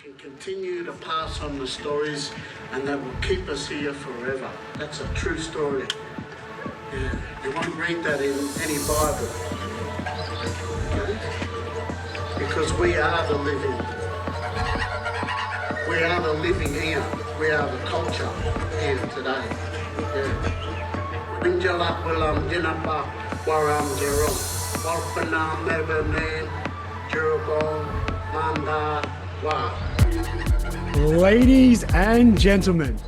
can continue to pass on the stories and that will keep us here forever. That's a true story. Yeah, you won't read that in any Bible. Okay? Because we are the living. We are the living here. We are the culture here today. Yeah. Winjala Willam Dinapa Waram Jerome. Walpana Mebane Jerobon Manda Wa. Ladies and gentlemen,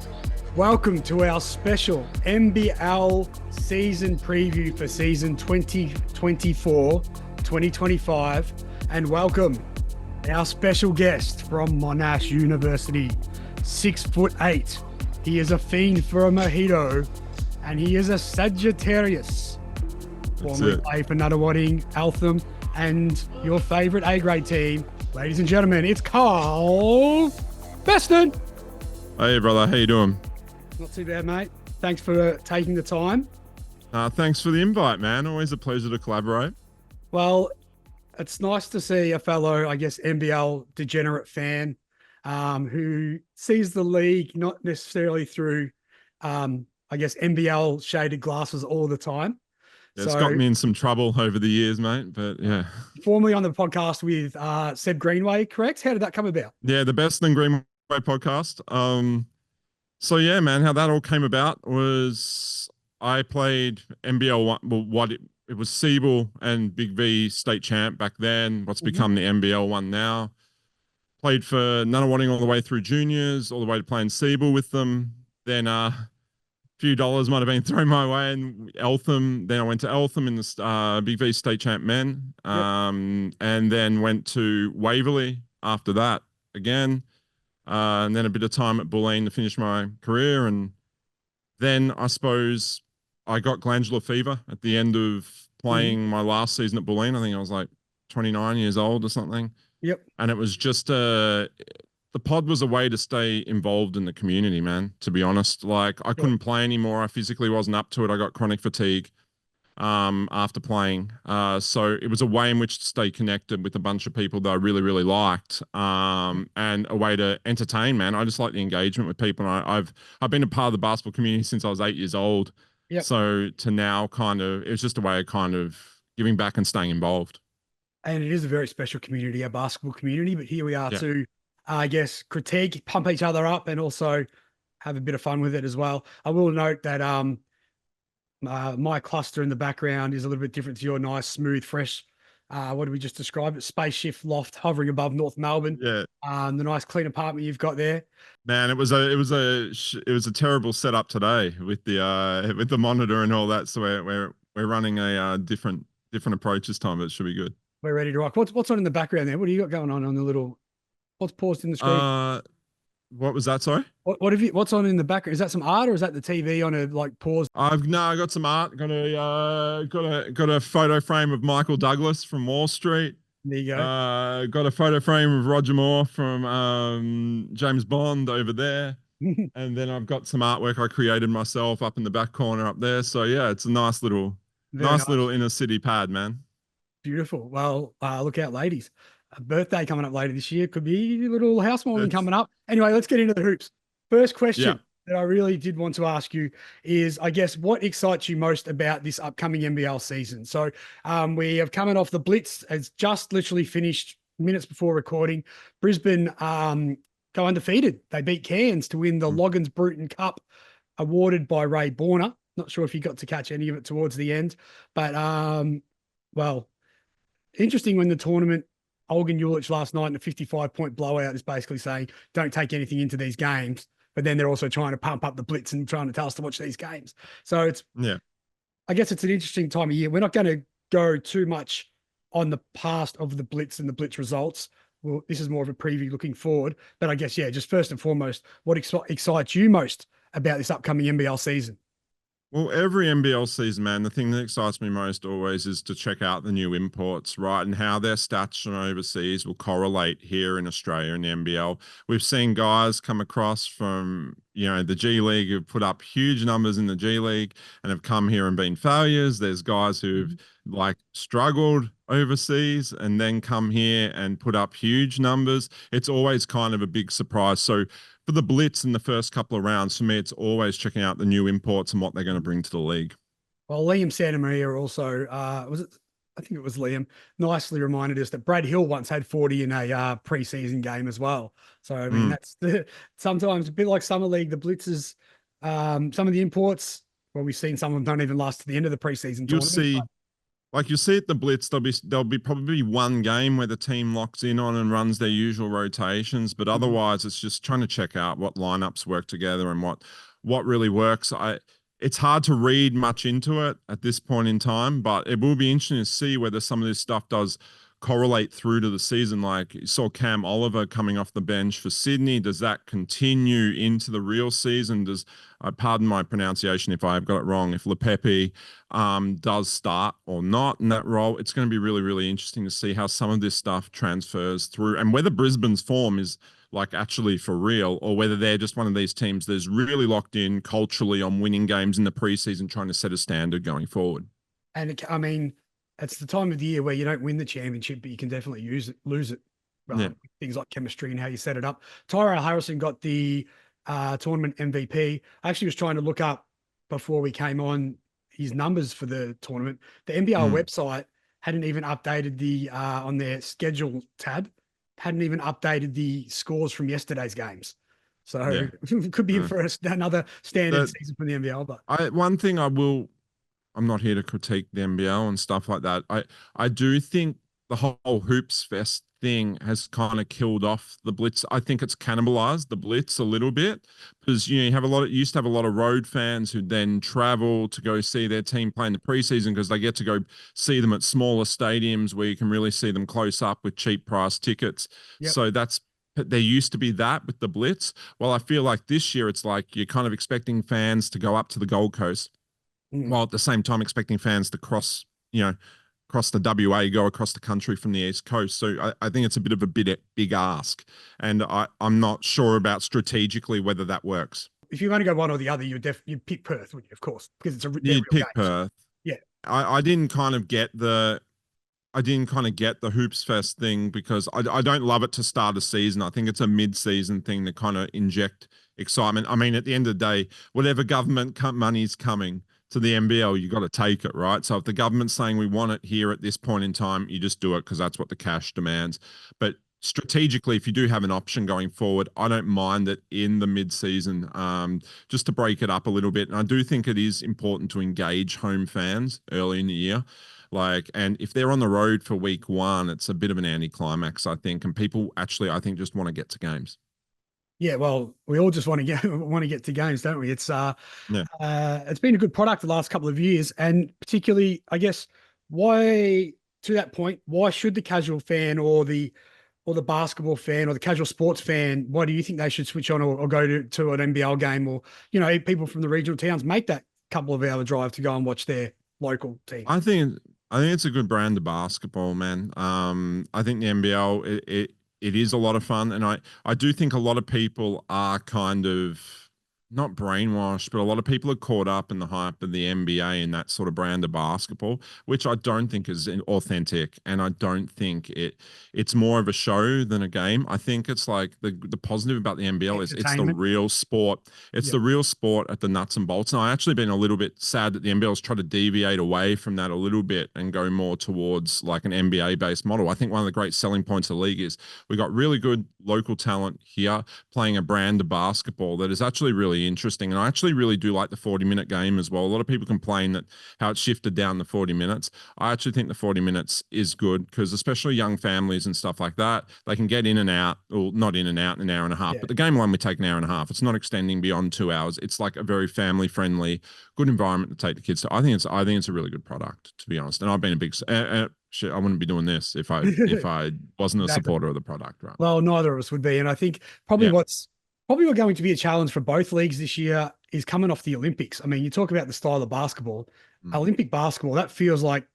welcome to our special NBL season preview for season 2024-2025, and welcome our special guest from Monash University, 6'8". He is a fiend for a mojito, and he is a Sagittarius. Formerly played for Nunawading, Eltham, and your favourite A-grade team. Ladies and gentlemen, it's Karl Beston. Hey, brother. How you doing? Not too bad, mate. Thanks for taking the time. Thanks for the invite, man. Always a pleasure to collaborate. Well, it's nice to see a fellow, I guess, NBL degenerate fan who sees the league not necessarily through, I guess, NBL shaded glasses all the time. Yeah, it's got me in some trouble over the years, mate, but yeah. Formerly on the podcast with Seb Greenway, correct? How did that come about? Yeah, the Best in Greenway podcast. So yeah, man, how that all came about was I played NBL one, well, it was Siebel and Big V state champ back then, what's become the NBL one now. Played for Nunawading all the way through juniors, all the way to playing Siebel with them. Then few dollars might have been thrown my way in Eltham. Then I went to Eltham in the Big V state champ men, and then went to Waverley after that again, and then a bit of time at Bulleen to finish my career. And then I suppose I got glandular fever at the end of playing my last season at Bulleen. I think I was like 29 years old or something. Yep. And it was just the pod was a way to stay involved in the community, man, to be honest. Like, I couldn't play anymore. I physically wasn't up to it. I got chronic fatigue after playing. So it was a way in which to stay connected with a bunch of people that I really, really liked, and a way to entertain, man. I just like the engagement with people. And I've been a part of the basketball community since I was 8 years old. Yep. So to now it was just a way of kind of giving back and staying involved. And it is a very special community, our basketball community, but here we are to I guess, critique, pump each other up, and also have a bit of fun with it as well. I will note that my cluster in the background is a little bit different to your nice, smooth, fresh, what did we just describe it? Spaceship loft hovering above North Melbourne. Yeah. The nice clean apartment you've got there. Man, it was a terrible setup today with the monitor and all that. So we're running a different approach this time, but it should be good. We're ready to rock. What's on in the background there? What do you got going on the little? What's paused in the screen? What was that? Sorry. What's on in the background? Is that some art or is that the TV on a pause? I got some art. Got a photo frame of Michael Douglas from Wall Street. There you go. Got a photo frame of Roger Moore from James Bond over there. And then I've got some artwork I created myself up in the back corner up there. So yeah, it's a nice little inner city pad, man. Beautiful. Well, look out, ladies. A birthday coming up later this year. Could be a little housewarming coming up. Anyway, let's get into the hoops. First question that I really did want to ask you is, I guess, what excites you most about this upcoming NBL season? So we have coming off the Blitz. It's just literally finished minutes before recording. Brisbane go undefeated. They beat Cairns to win the Loggins Bruton Cup, awarded by Ray Borner. Not sure if you got to catch any of it towards the end, but well, interesting when the tournament, Olgun Ulich last night in a 55-point blowout is basically saying, don't take anything into these games. But then they're also trying to pump up the Blitz and trying to tell us to watch these games. So I guess it's an interesting time of year. We're not going to go too much on the past of the Blitz and the Blitz results. Well, this is more of a preview looking forward. But I guess, just first and foremost, what excites you most about this upcoming NBL season? Well, every NBL season, man, the thing that excites me most always is to check out the new imports, right? And how their stats from overseas will correlate here in Australia in the NBL. We've seen guys come across from you know, the G League have put up huge numbers in the G League and have come here and been failures. There's guys who've like struggled overseas and then come here and put up huge numbers. It's always kind of a big surprise. So for the Blitz in the first couple of rounds, for me, it's always checking out the new imports and what they're going to bring to the league. Well, Liam Santamaria also, was it? I think it was Liam, nicely reminded us that Brad Hill once had 40 in a preseason game as well. So, I mean, that's sometimes a bit like Summer League, the Blitzes, some of the imports, well, we've seen some of them don't even last to the end of the preseason You'll tournament. see, like you see at the Blitz, there'll be probably one game where the team locks in on and runs their usual rotations, but otherwise it's just trying to check out what lineups work together and what really works. It's hard to read much into it at this point in time, but it will be interesting to see whether some of this stuff does correlate through to the season. Like you saw Cam Oliver coming off the bench for Sydney. Does that continue into the real season? Does, pardon my pronunciation if I've got it wrong, if Lepepe does start or not in that role? It's going to be really, really interesting to see how some of this stuff transfers through and whether Brisbane's form is like actually for real, or whether they're just one of these teams that's really locked in culturally on winning games in the preseason, trying to set a standard going forward. And I mean, it's the time of the year where you don't win the championship, but you can definitely lose it. Things like chemistry and how you set it up. Tyrell Harrison got the tournament MVP. I actually was trying to look up before we came on his numbers for the tournament. The NBL website hadn't even updated the on their schedule tab, hadn't even updated the scores from yesterday's games. So it could be in for another standard season for the NBL. But one thing I'm not here to critique the NBL and stuff like that. I do think the whole Hoops Fest thing has kind of killed off the Blitz. I think it's cannibalized the Blitz a little bit because, you know, you used to have a lot of road fans who then travel to go see their team play in the preseason because they get to go see them at smaller stadiums where you can really see them close up with cheap price tickets. So there used to be that with the Blitz. Well, I feel like this year it's like you're kind of expecting fans to go up to the Gold Coast while at the same time expecting fans to cross the WA, go across the country from the East Coast. So I think it's a bit of a big ask. And I'm not sure about strategically whether that works. If you're going to go one or the other, you'd pick Perth, wouldn't you? Of course, because it's you'd pick Perth. Yeah. I didn't kind of get the Hoops Fest thing because I don't love it to start a season. I think it's a mid-season thing to kind of inject excitement. I mean, at the end of the day, whatever government money's coming to the NBL, you got to take it, right? So if the government's saying we want it here at this point in time, you just do it because that's what the cash demands. But strategically, if you do have an option going forward, I don't mind it in the mid-season, just to break it up a little bit. And I do think it is important to engage home fans early in the year. And if they're on the road for week one, it's a bit of an anticlimax, I think. And people actually, I think, just want to get to games. Yeah, well, we all just want to get to games, don't we? It's it's been a good product the last couple of years, and particularly, I guess, why to that point, why should the casual fan or the basketball fan or the casual sports fan, why do you think they should switch on or go to an NBL game, or people from the regional towns make that couple of hour drive to go and watch their local team? I think it's a good brand of basketball, man. I think the NBL it is a lot of fun. And I do think a lot of people are kind of not brainwashed, but a lot of people are caught up in the hype of the NBA and that sort of brand of basketball, which I don't think is authentic. And I don't think it's more of a show than a game. I think it's like the positive about the NBL is it's the real sport. It's the real sport at the nuts and bolts. And I actually been a little bit sad that the NBL's tried to deviate away from that a little bit and go more towards like an NBA based model. I think one of the great selling points of the league is we got really good local talent here playing a brand of basketball that is actually really interesting. And I actually really do like the 40-minute game as well. A lot of people complain that how it shifted down to 40 minutes. I actually think the 40 minutes is good because especially young families and stuff like that, they can get in and out, or not in and out in an hour and a half, but the game will only take an hour and a half. It's not extending beyond 2 hours. It's like a very family friendly, good environment to take the kids to. I think it's a really good product, to be honest. And I've been a big, shit, I wouldn't be doing this if I wasn't a supporter of the product, right? Well, neither of us would be. And I think probably what's going to be a challenge for both leagues this year is coming off the Olympics. I mean, you talk about the style of basketball, Olympic basketball, that feels like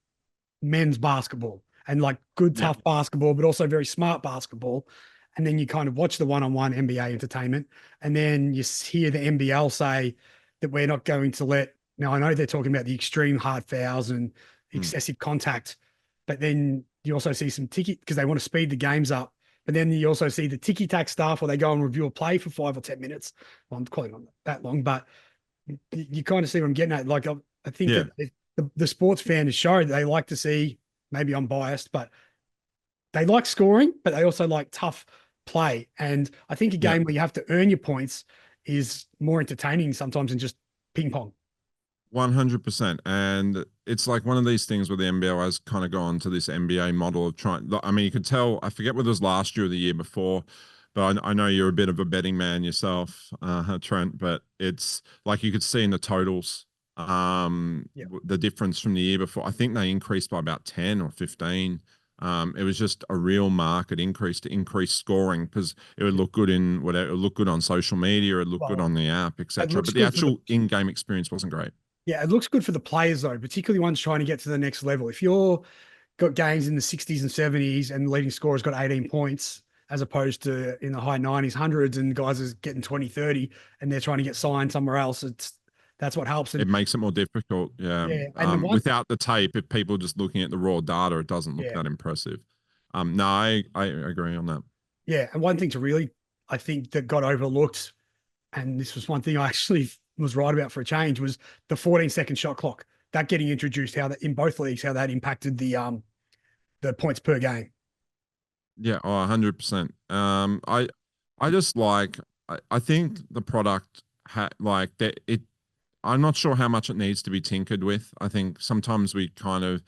men's basketball and like good, tough basketball, but also very smart basketball. and then you kind of watch the one-on-one NBA entertainment, and then you hear the NBL say that we're not going to let. Now I know they're talking about the extreme hard fouls and excessive contact, but then you also see some ticky because they want to speed the games up. But then you also see the ticky tack stuff, where they go and review a play for 5 or 10 minutes. Well, I'm calling on that long, but you kind of see what I'm getting at. Like I think that the sports fan is showed they like to see. Maybe I'm biased, but they like scoring, but they also like tough play. And I think a game where you have to earn your points is more entertaining sometimes than just ping pong. 100%. And it's like one of these things where the NBL has kind of gone to this NBA model of trying. I mean, you could tell, I forget whether it was last year or the year before, but I know you're a bit of a betting man yourself, Trent, but it's like you could see in the totals, the difference from the year before. I think they increased by about 10 or 15. It was just a real market increase to increase scoring because it would look good in whatever, it would look good on social media, it would look good on the app, etc. But the actual in-game experience wasn't great. Yeah, it looks good for the players though, particularly ones trying to get to the next level. If you're got games in the 60s and 70s and the leading scorer's got 18 points, as opposed to in the high 90s, hundreds, and guys are getting 20, 30, and they're trying to get signed somewhere else, that's what helps. And it makes it more difficult. And without the tape, if people are just looking at the raw data, it doesn't look that impressive. No, I agree on that. Yeah. And one thing to really, I think that got overlooked, and this was one thing I actually was right about for a change, was the 14-second shot clock. That getting introduced, how that in both leagues, how that impacted the points per game. Yeah, 100%. I just like, I think the product like that I'm not sure how much it needs to be tinkered with. I think sometimes we kind of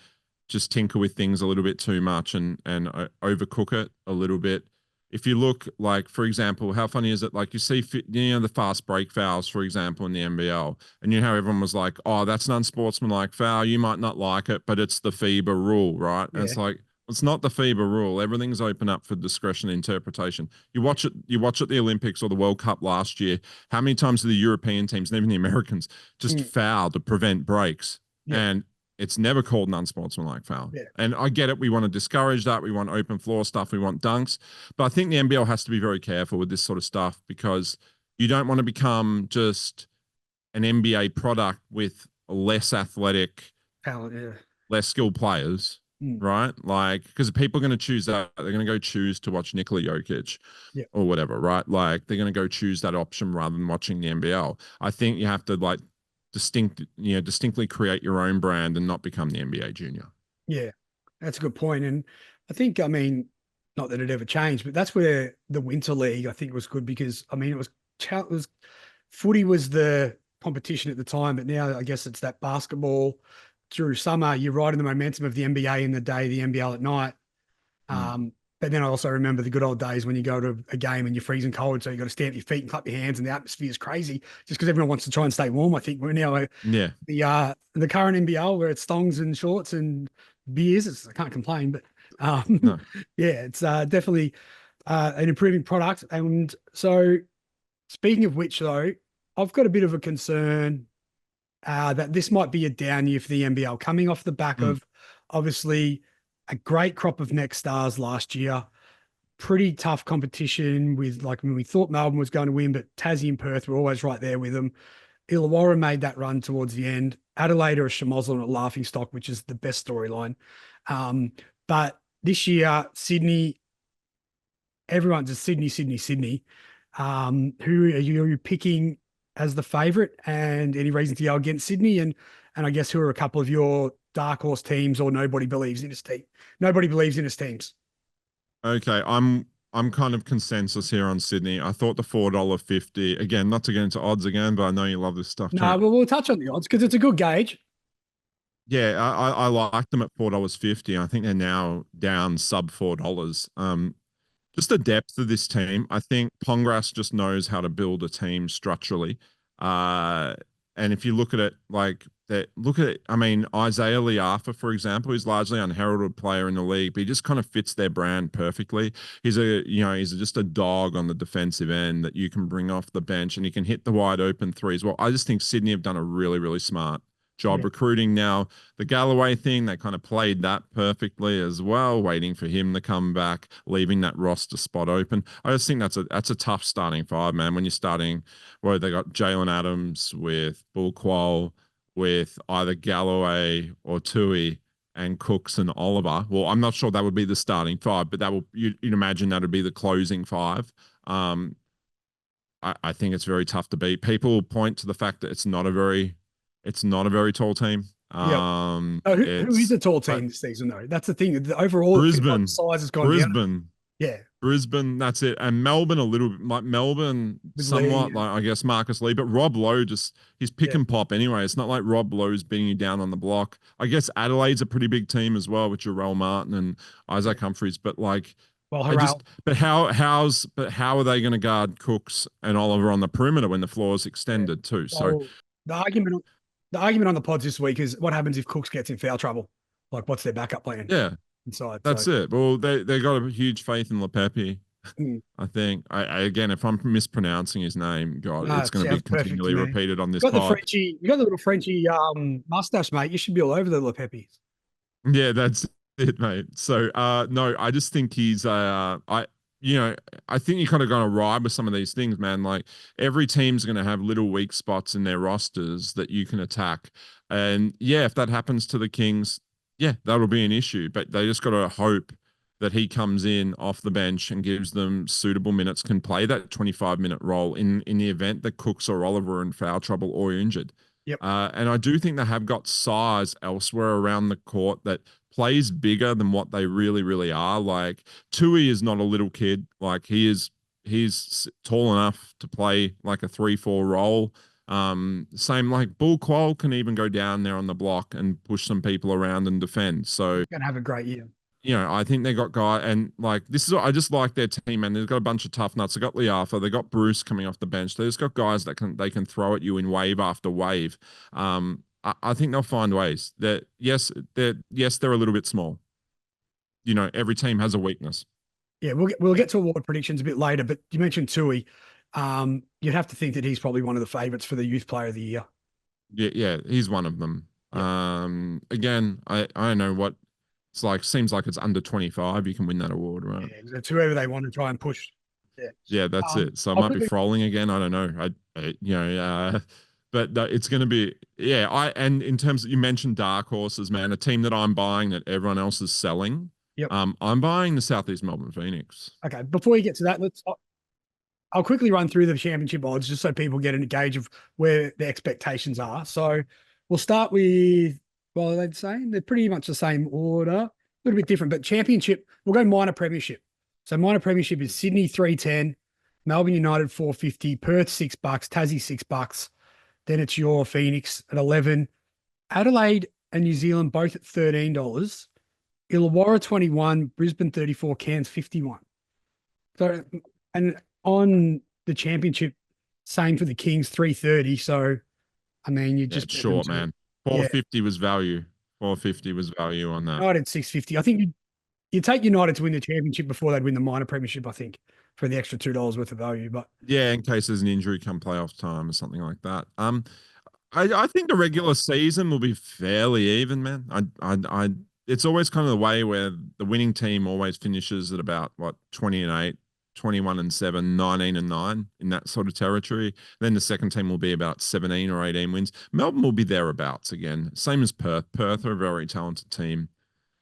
just tinker with things a little bit too much and overcook it a little bit. If you look, like, for example, how funny is it? Like, you see, the fast break fouls, for example, in the NBL, and you know how everyone was like, oh, that's an unsportsmanlike foul. You might not like it, but it's the FIBA rule, right? And it's like, it's not the FIBA rule. Everything's open up for discretion and interpretation. You watch it at the Olympics or the World Cup last year. How many times did the European teams and even the Americans just foul to prevent breaks? And it's never called an unsportsmanlike foul. And I get it. We want to discourage that. We want open floor stuff. We want dunks. But I think the NBL has to be very careful with this sort of stuff because you don't want to become just an NBA product with less athletic, less skilled players. Right? Like, because people are going to choose that. They're going to go choose to watch Nikola Jokic or whatever, right? Like, they're going to go choose that option rather than watching the NBL. I think you have to, like, distinctly create your own brand and not become the NBA junior. Yeah, that's a good point. And I think, I mean, not that it ever changed, but that's where the Winter League, I think, was good because, I mean, it was footy was the competition at the time, but now I guess it's that basketball through summer. You're riding the momentum of the NBA in the day, the NBL at night. But then I also remember the good old days when you go to a game and you're freezing cold, so you got to stand at your feet and clap your hands, and the atmosphere is crazy just because everyone wants to try and stay warm. I think we're now the current NBL where it's thongs and shorts and beers. I can't complain, but it's definitely an improving product. And so, speaking of which, though, I've got a bit of a concern that this might be a down year for the NBL, coming off the back of obviously a great crop of next stars last year. Pretty tough competition with, like, when we thought Melbourne was going to win, but Tassie and Perth were always right there with them. Illawarra made that run towards the end. Adelaide are a schmozzle and a laughing stock, which is the best storyline. But this year, Sydney, everyone's just Sydney. Who are you picking as the favourite, and any reason to go against Sydney? And I guess who are a couple of your dark horse teams, or nobody believes in his team? Nobody believes in his teams. Okay, I'm kind of consensus here on Sydney. I thought the $4.50, again, not to get into odds again, but I know you love this stuff. No, but we'll touch on the odds because it's a good gauge. Yeah, I like them at $4.50. I think they're now down sub $4. Just the depth of this team. I think Pongras just knows how to build a team structurally. And if you look at it, I mean, Isaiah Liafa, for example, is largely an unheralded player in the league, but he just kind of fits their brand perfectly. He's just a dog on the defensive end that you can bring off the bench, and he can hit the wide open threes. Well, I just think Sydney have done a really, really smart job recruiting. Now, the Galloway thing, they kind of played that perfectly as well, waiting for him to come back, leaving that roster spot open. I just think that's a tough starting five, man. When you're starting, well, they got Jalen Adams with Bull Qual, with either Galloway or Tui and Cooks and Oliver. Well, I'm not sure that would be the starting five, but you'd imagine that would be the closing five. I think it's very tough to beat. People point to the fact that it's not a very tall team. Who is a tall team this season though? That's the thing. The overall Brisbane size has gone down. Yeah. Brisbane, that's it. And Melbourne a little bit, like Melbourne with somewhat Lee, like I guess Marcus Lee, but Rob Lowe he's pick and pop anyway. It's not like Rob Lowe's beating you down on the block. I guess Adelaide's a pretty big team as well with Jarrell Martin and Isaac Humphries, but like how are they going to guard Cooks and Oliver on the perimeter when the floor is extended too? So the argument on the pods this week is what happens if Cooks gets in foul trouble? Like what's their backup plan? Yeah. Inside, that's it. Well, they got a huge faith in LePepe. I think. I again, if I'm mispronouncing his name, God, it's going to be continually repeated on this pod. You got the little Frenchie mustache, mate. You should be all over the LePepes. Yeah, that's it, mate. So, no, I just think he's. I think you kind of got to ride with some of these things, man. Like every team's going to have little weak spots in their rosters that you can attack, and yeah, if that happens to the Kings. Yeah, that'll be an issue, but they just got to hope that he comes in off the bench and gives them suitable minutes, can play that 25-minute role in the event that Cooks or Oliver are in foul trouble or injured. Yep. And I do think they have got size elsewhere around the court that plays bigger than what they really, really are. Like Tui is not a little kid. Like he's tall enough to play like a 3-4 role. Same like Bull Qual can even go down there on the block and push some people around and defend. So gonna have a great year. You know, I think they got and like I just like their team, and they've got a bunch of tough nuts. They got Liafa, they got Bruce coming off the bench. They just got guys that they can throw at you in wave after wave. I think they'll find ways. They're a little bit small. You know, every team has a weakness. Yeah, we'll get to award predictions a bit later, but you mentioned Tui. You'd have to think that he's probably one of the favorites for the Youth Player of the Year. Yeah, he's one of them. Yeah. Again, I don't know what it's like. Seems like it's under 25. You can win that award, right? Yeah, it's whoever they want to try and push. Yeah, that's it. So I might be frolling again. I don't know. But it's going to be, and in terms of, you mentioned dark horses, man, a team that I'm buying that everyone else is selling. Yep. I'm buying the Southeast Melbourne Phoenix. Okay, before you get to that, I'll quickly run through the championship odds just so people get a gauge of where the expectations are. So we'll start with, well, they're pretty much the same order, a little bit different, but championship, we'll go minor premiership. So minor premiership is Sydney 310, Melbourne United 450, Perth $6, Tassie $6. Then it's your Phoenix at 11, Adelaide and New Zealand both at $13, Illawarra 21, Brisbane 34, Cairns 51. So, and on the championship, same for the Kings, 330. So, I mean, you just short, man. 450 was value. 450 was value on that. United 650. I think you take United to win the championship before they'd win the minor premiership, I think, for the extra $2 worth of value. But yeah, in case there's an injury come playoff time or something like that. I think the regular season will be fairly even, man. It's always kind of the way where the winning team always finishes at about 20-8. 21-7, 19-9 in that sort of territory. Then the second team will be about 17 or 18 wins. Melbourne will be thereabouts again. Same as Perth. Perth are a very talented team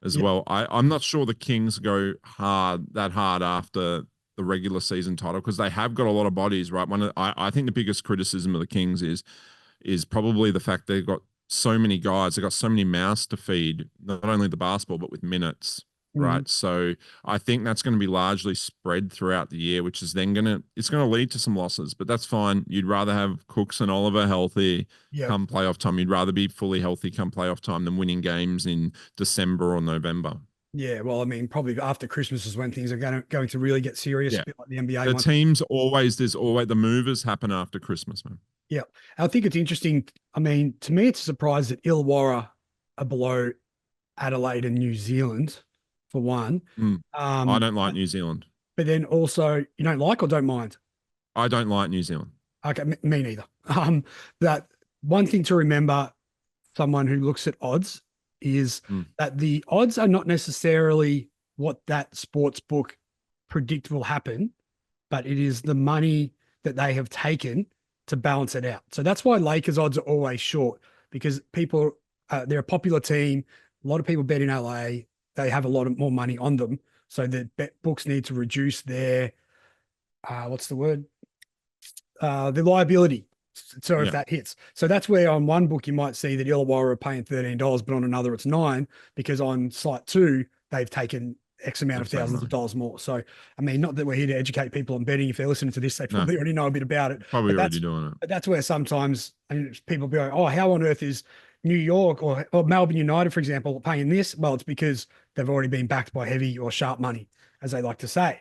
as well. I'm not sure the Kings go that hard after the regular season title because they have got a lot of bodies, right? I think the biggest criticism of the Kings is probably the fact they've got so many guys. They've got so many mouths to feed, not only the basketball, but with minutes. Right. So I think that's going to be largely spread throughout the year, which is then it's going to lead to some losses, but that's fine. You'd rather have Cooks and Oliver healthy come playoff time. You'd rather be fully healthy come playoff time than winning games in December or November. Yeah. Well, I mean, probably after Christmas is when things are going to really get serious. A bit like the NBA. There's always the movers happen after Christmas, man. Yeah. I think it's interesting. I mean, to me, it's a surprise that Illawarra are below Adelaide and New Zealand. For one, I don't like New Zealand. But then also, you don't like or don't mind? I don't like New Zealand. Okay, me neither. That one thing to remember someone who looks at odds is Mm. that the odds are not necessarily what that sports book predict will happen, but it is the money that they have taken to balance it out. So that's why Lakers odds are always short, because people, they're a popular team. A lot of people bet in LA. They have a lot more money on them. So the bet books need to reduce their, what's the word? The liability. So if that hits. So that's where on one book you might see that Illawarra are paying $13, but on another it's $9, because on site 2, they've taken X amount of thousands of dollars more. So, I mean, not that we're here to educate people on betting. If they're listening to this, they probably already know a bit about it. Probably already doing it. But that's where sometimes people be like, oh, how on earth is New York or Melbourne United, for example, paying this? Well, it's because they've already been backed by heavy or sharp money, as they like to say.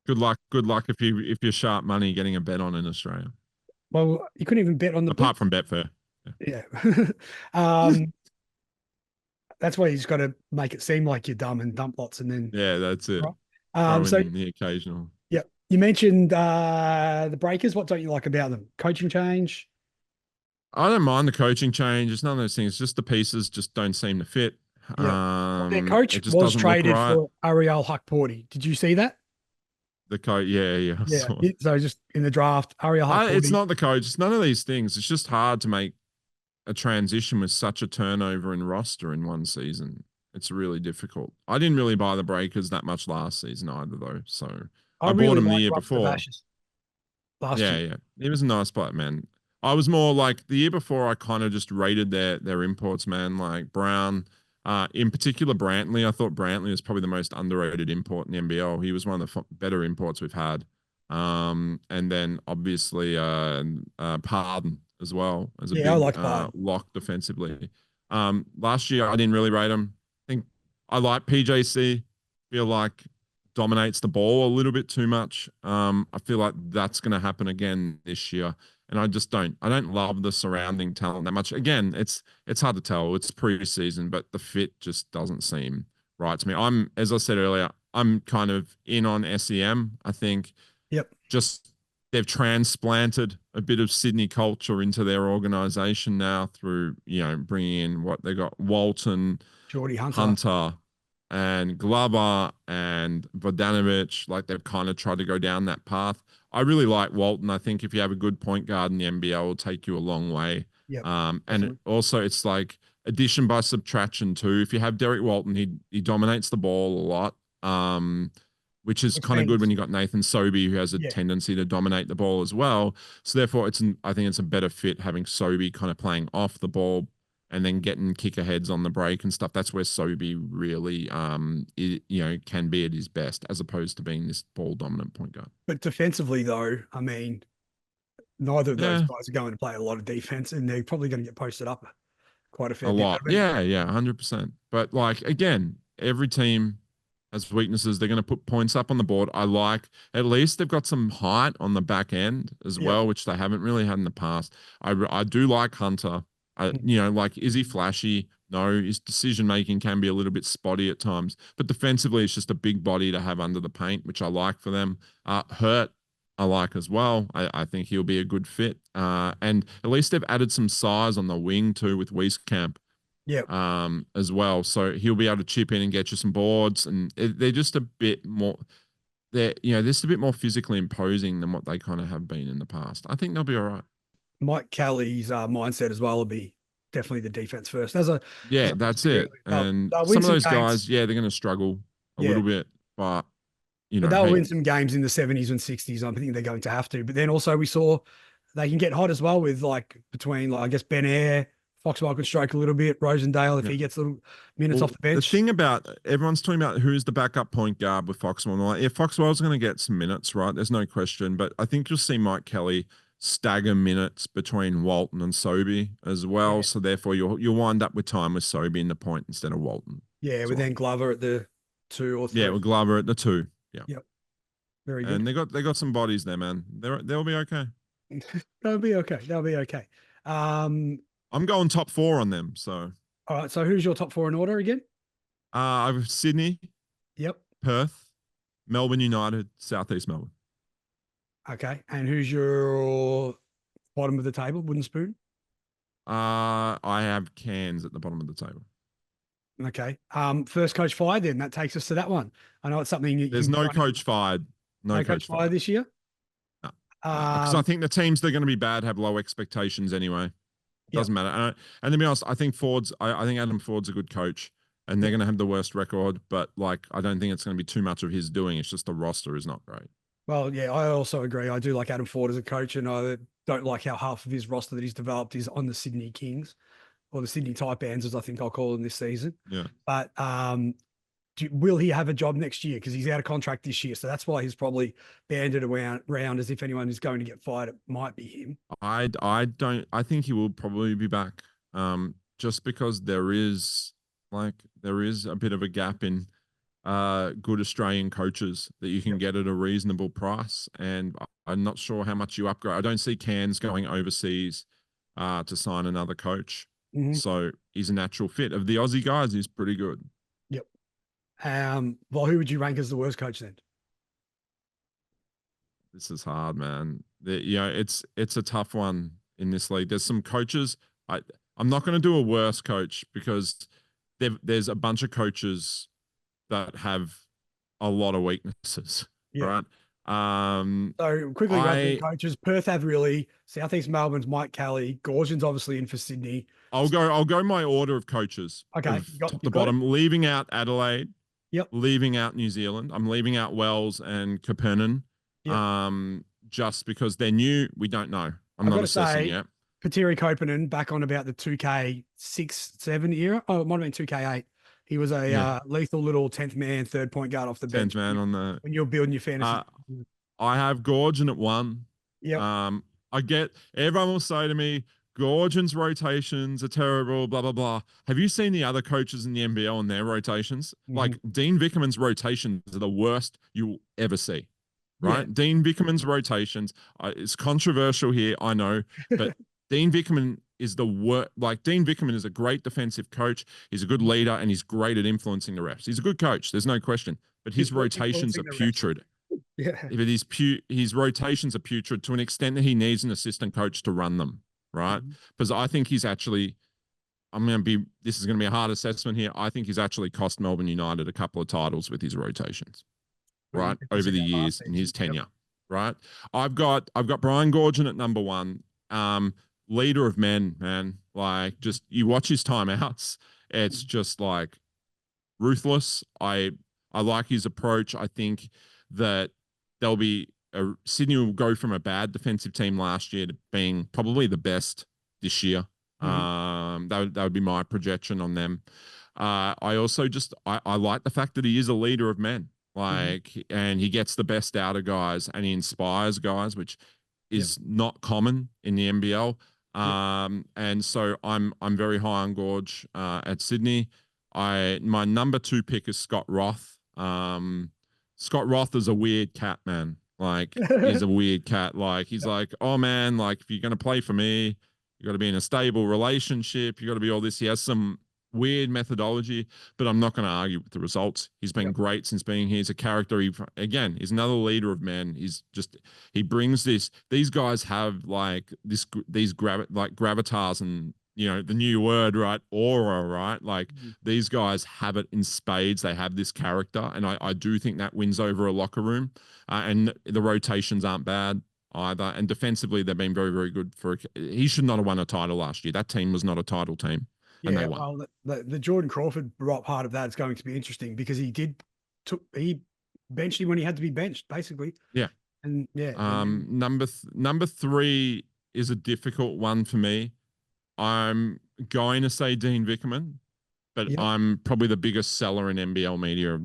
Good luck if you're sharp money getting a bet on in Australia. Well, you couldn't even bet on the apart from Betfair. Yeah. That's why you just got to make it seem like you're dumb and dump lots, and then that's it. Right? So the occasional. Yeah, you mentioned the Breakers. What don't you like about them? Coaching change? I don't mind the coaching change. It's none of those things. Just the pieces just don't seem to fit. Well, their coach was traded for Ariel Hukporti. Did you see that? The coach, yeah. So just in the draft, Ariel Hukporti. It's not the coach. It's none of these things. It's just hard to make a transition with such a turnover in roster in one season. It's really difficult. I didn't really buy the Breakers that much last season either, though. So I bought him the year before. Last year. He was a nice player, man. I was more like the year before. I kind of just rated their imports, man. Like Brown, in particular Brantley. I thought Brantley was probably the most underrated import in the NBL. He was one of the better imports we've had. And then obviously Pardon as well as a big I like lock defensively. Last year I didn't really rate him. I think I like PJC. Feel like dominates the ball a little bit too much. I feel like that's going to happen again this year. And I don't love the surrounding talent that much. Again, it's hard to tell. It's preseason, but the fit just doesn't seem right to me. As I said earlier, I'm kind of in on SEM. I think just they've transplanted a bit of Sydney culture into their organization now through, bringing in what they got, Walton, Geordie Hunter, and Glover and Vodanovic. Like they've kind of tried to go down that path. I really like Walton. I think if you have a good point guard in the NBL, it'll take you a long way. And also it's like addition by subtraction too. If you have Derek Walton, he dominates the ball a lot. Which is kind of good when you got Nathan Sobey, who has a tendency to dominate the ball as well. So therefore, I think it's a better fit having Sobey kind of playing off the ball and then getting kicker heads on the break and stuff. That's where Sobey really, can be at his best, as opposed to being this ball dominant point guard. But defensively, though, I mean, neither of those guys are going to play a lot of defense, and they're probably going to get posted up quite a fair bit. Lot, 100%. But like again, every team has weaknesses. They're going to put points up on the board. I like at least they've got some height on the back end as well, which they haven't really had in the past. I do like Hunter. Like, is he flashy? No, his decision making can be a little bit spotty at times, but defensively, it's just a big body to have under the paint, which I like for them. Hurt, I like as well. I think he'll be a good fit. And at least they've added some size on the wing too with Wieskamp. As well. So he'll be able to chip in and get you some boards, and they're just a bit more. They're just a bit more physically imposing than what they kind of have been in the past. I think they'll be all right. Mike Kelly's mindset as well will be definitely the defense first. That's it. And some of those guys, they're going to struggle a little bit, but but they'll win some games in the 70s and 60s. I think they're going to have to. But then also we saw they can get hot as well with between I guess Ben Air. Foxwell could stroke a little bit. Rosendale, if he gets little minutes off the bench. The thing about everyone's talking about who's the backup point guard with Foxwell. Like, Foxwell's going to get some minutes, right? There's no question. But I think you'll see Mike Kelly stagger minutes between Walton and Sobey as well. So therefore, you'll wind up with time with Sobey in the point instead of Walton. Yeah, with then Glover at the 2 or 3. Yeah, with Glover at the 2. Yep. Very good. And they got some bodies there, man. They'll be okay. They'll be okay. I'm going top 4 on them. So, all right. So, who's your top 4 in order again? I've Sydney. Yep. Perth, Melbourne United, Southeast Melbourne. Okay. And who's your bottom of the table? Wooden spoon. I have Cairns at the bottom of the table. Okay. First coach fired then. That takes us to that one. I know it's something you There's can no kind of- coach fired. No coach fired fired. this year. No. Because I Um, think the teams that are going to be bad have low expectations anyway. Doesn't matter. And to be honest, I think I think Adam Ford's a good coach, and they're going to have the worst record. But like, I don't think it's going to be too much of his doing. It's just the roster is not great. Well, yeah, I also agree. I do like Adam Ford as a coach, and I don't like how half of his roster that he's developed is on the Sydney Kings or the Sydney Taipans, as I think I'll call them this season. Yeah. But will he have a job next year? Because he's out of contract this year. So that's why he's probably banded around as if anyone is going to get fired, it might be him. I think he will probably be back. Just because there is a bit of a gap in good Australian coaches that you can get at a reasonable price. And I'm not sure how much you upgrade. I don't see Cairns going overseas to sign another coach. So he's a natural fit. Of the Aussie guys, he's pretty good. Yep. Well, who would you rank as the worst coach then? This is hard, man. It's a tough one in this league. There's some coaches. I'm not going to do a worse coach because there's a bunch of coaches that have a lot of weaknesses, right? So quickly, wrapping coaches: Perth Avrilli, Southeast Melbourne's Mike Kelly, Gorgon's obviously in for Sydney. I'll go my order of coaches. Okay, top to bottom, leaving out Adelaide. Yep. Leaving out New Zealand. I'm leaving out Wells and Kapanen. Yep. Just because they're new, we don't know. I'm not assessing yet. Pateri Koponen back on about the 2K 6-7 era. Oh, it might have been 2K8. He was a lethal little 10th man, third point guard off the bench. 10th man on the when you're building your fantasy. I have Gorgon at 1. Yeah. I get everyone will say to me, Gorgon's rotations are terrible, blah, blah, blah. Have you seen the other coaches in the NBL and their rotations? Like Dean Vickerman's rotations are the worst you will ever see, right? Yeah. Dean Vickerman's rotations, it's controversial here, I know, but Dean Vickerman is the worst. Like Dean Vickerman is a great defensive coach. He's a good leader and he's great at influencing the refs. He's a good coach. There's no question, but his rotations are putrid. Yeah. But his rotations are putrid to an extent that he needs an assistant coach to run them. Right. Because I think he's actually, this is going to be a hard assessment here. I think he's actually cost Melbourne United a couple of titles with his rotations, right? Over the years in his tenure, right? I've got Brian Gorgon at number 1. Leader of men, man. Like, just you watch his timeouts, it's just like ruthless. I like his approach. I think that Sydney will go from a bad defensive team last year to being probably the best this year. That would be my projection on them. I also I like the fact that he is a leader of men, and he gets the best out of guys and he inspires guys, which is not common in the NBL. And so I'm very high on Gorge at Sydney. My number 2 pick is Scott Roth. Scott Roth is a weird cat, man. Like, he's a weird cat. Like, he's like, oh man, like if you're going to play for me, you got to be in a stable relationship. You got to be all this. He has some weird methodology, but I'm not going to argue with the results. He's been great since being here. He's a character. He's another leader of men. He brings this. These guys have like gravitas and, the new word, right? Aura, right? Like these guys have it in spades. They have this character. And I do think that wins over a locker room. And the rotations aren't bad either. And defensively, they've been very, very good he should not have won a title last year. That team was not a title team. And they won. Well, the Jordan Crawford part of that is going to be interesting because he benched him when he had to be benched, basically. Yeah. And number 3 is a difficult one for me. I'm going to say Dean Vickerman, but I'm probably the biggest seller in NBL media.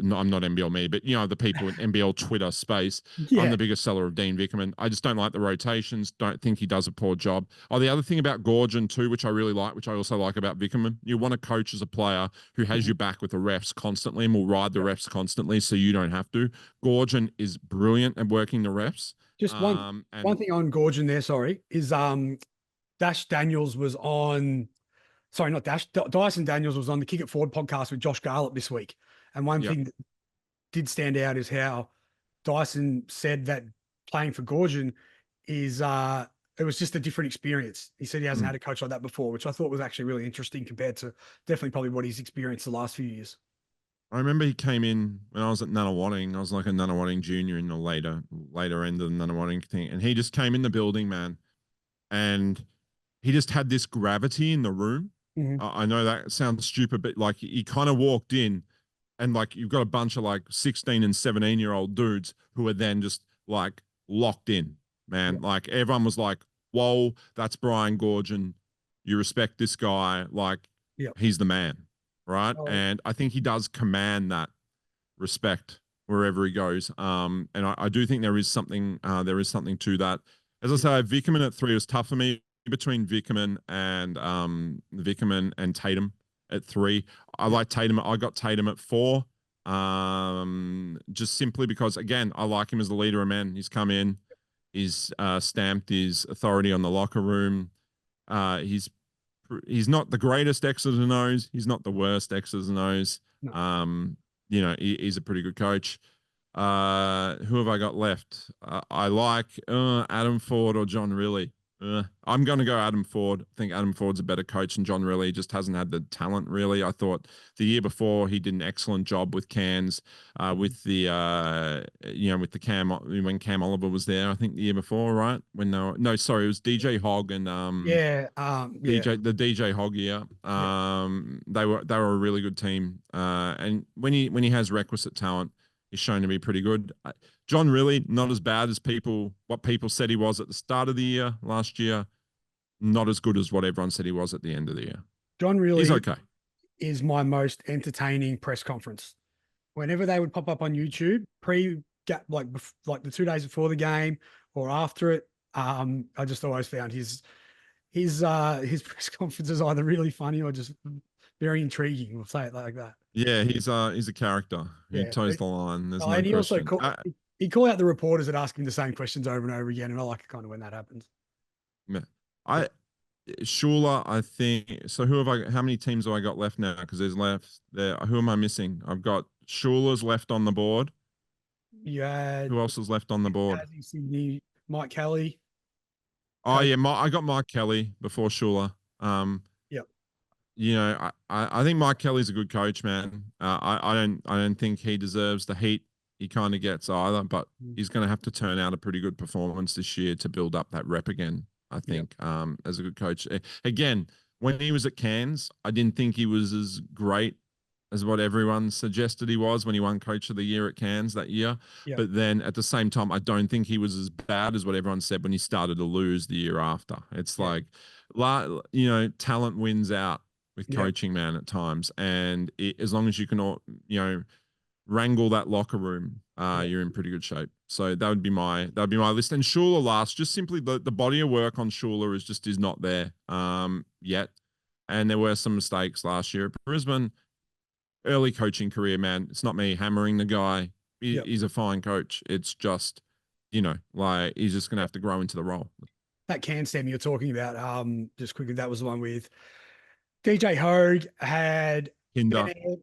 No, I'm not NBL media, but the people in NBL Twitter space. I'm the biggest seller of Dean Vickerman. I just don't like the rotations. Don't think he does a poor job. Oh, the other thing about Gorgon too, which I really like, which I also like about Vickerman, you want to coach as a player who has your back with the refs constantly and will ride the refs constantly, so you don't have to. Gorgon is brilliant at working the refs. Just one thing on Gorgon there, sorry, is Dash Daniels was on. Sorry, not Dash. Dyson Daniels was on the Kick It Forward podcast with Josh Garlett this week. And one thing that did stand out is how Dyson said that playing for Gorgon is it was just a different experience. He said he hasn't had a coach like that before, which I thought was actually really interesting compared to definitely probably what he's experienced the last few years. I remember he came in when I was at Nunawading. I was like a Nunawading junior in the later end of the Nunawading thing. And he just came in the building, man. And he just had this gravity in the room. I know that sounds stupid, but like he kind of walked in and like you've got a bunch of like 16 and 17-year-old dudes who are then just like locked in, man. Yeah. Like everyone was like, whoa, that's Brian Gorgon. You respect this guy. Like he's the man. Right. Oh. And I think he does command that respect wherever he goes. And I do think there is something to that. As I say, Vickerman at 3 was tough for me between Vickerman and Tatum at 3. I like Tatum. I got Tatum at 4. Just simply because, again, I like him as the leader of men. He's come in, he's stamped his authority on the locker room. He's not the greatest X's and O's. He's not the worst X's and O's. No. You know, he's a pretty good coach. Who have I got left? I like Adam Ford or John Riley. I'm going to go Adam Ford. I think Adam Ford's a better coach than John Riley. He just hasn't had the talent, really. I thought the year before he did an excellent job with Cairns, with the Cam, when Cam Oliver was there. I think the year before, right? When it was DJ Hogg and the DJ Hogg year. They were a really good team. And when he has requisite talent, he's shown to be pretty good. John Riley, not as bad as what people said he was at the start of the year last year. Not as good as what everyone said he was at the end of the year. John Riley he's okay. Is my most entertaining press conference. Whenever they would pop up on YouTube, like the 2 days before the game or after it, I just always found his press conferences either really funny or just very intriguing. We'll say it like that. Yeah, he's a character. He toes the line. There's no and he question. Also he call out the reporters that ask him the same questions over and over again, and I like it kind of when that happens. Yeah. Schuler, I think. So how many teams have I got left now? Because there's left there. Who am I missing? I've got Schuler's left on the board. Yeah. Who else is left on the board? Sydney, Mike Kelly. Oh yeah, I got Mike Kelly before Schuler. You know, I think Mike Kelly's a good coach, man. I don't think he deserves the heat he kind of gets either, but he's going to have to turn out a pretty good performance this year to build up that rep again, I think, as a good coach. Again, when he was at Cairns, I didn't think he was as great as what everyone suggested he was when he won Coach of the Year at Cairns that year. But then at the same time, I don't think he was as bad as what everyone said when he started to lose the year after. It's like, you know, talent wins out with coaching, man, at times. And as long as you can, wrangle that locker room, you're in pretty good shape. So that would be my list. And Schuler last, just simply the body of work on Schuler is not there yet. And there were some mistakes last year at Brisbane. Early coaching career, man. It's not me hammering the guy. He's a fine coach. It's just, like he's just going to have to grow into the role. That can stem you're talking about, just quickly, that was the one with DJ Hogue, had Ben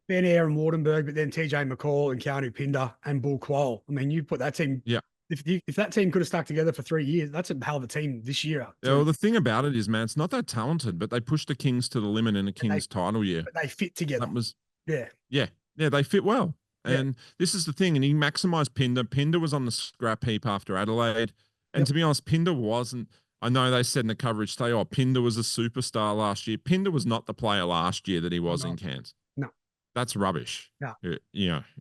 Air and Wardenberg, but then TJ McCall and Keanu Pinder and Bull Quoll. I mean, you put that team. Yeah. If that team could have stuck together for 3 years, that's a hell of a team this year. Yeah, well, the thing about it is, man, it's not that talented, but they pushed the Kings to the limit in a Kings title year. But they fit together. That was they fit well. And this is the thing, and he maximized Pinder. Pinder was on the scrap heap after Adelaide. And to be honest, Pinder wasn't. I know they said in the coverage today, Pinder was a superstar last year. Pinder was not the player last year that he was in Cairns. No. That's rubbish. No. In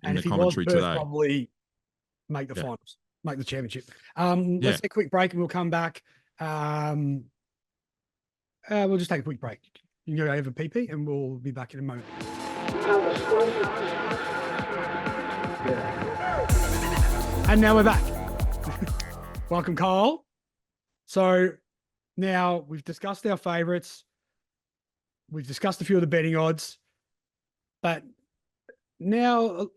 the commentary today. Probably make the finals, make the championship. Let's take a quick break and we'll come back. We'll just take a quick break. You can go over PP and we'll be back in a moment. And now we're back. Welcome, Karl. So now we've discussed our favorites. We've discussed a few of the betting odds, but now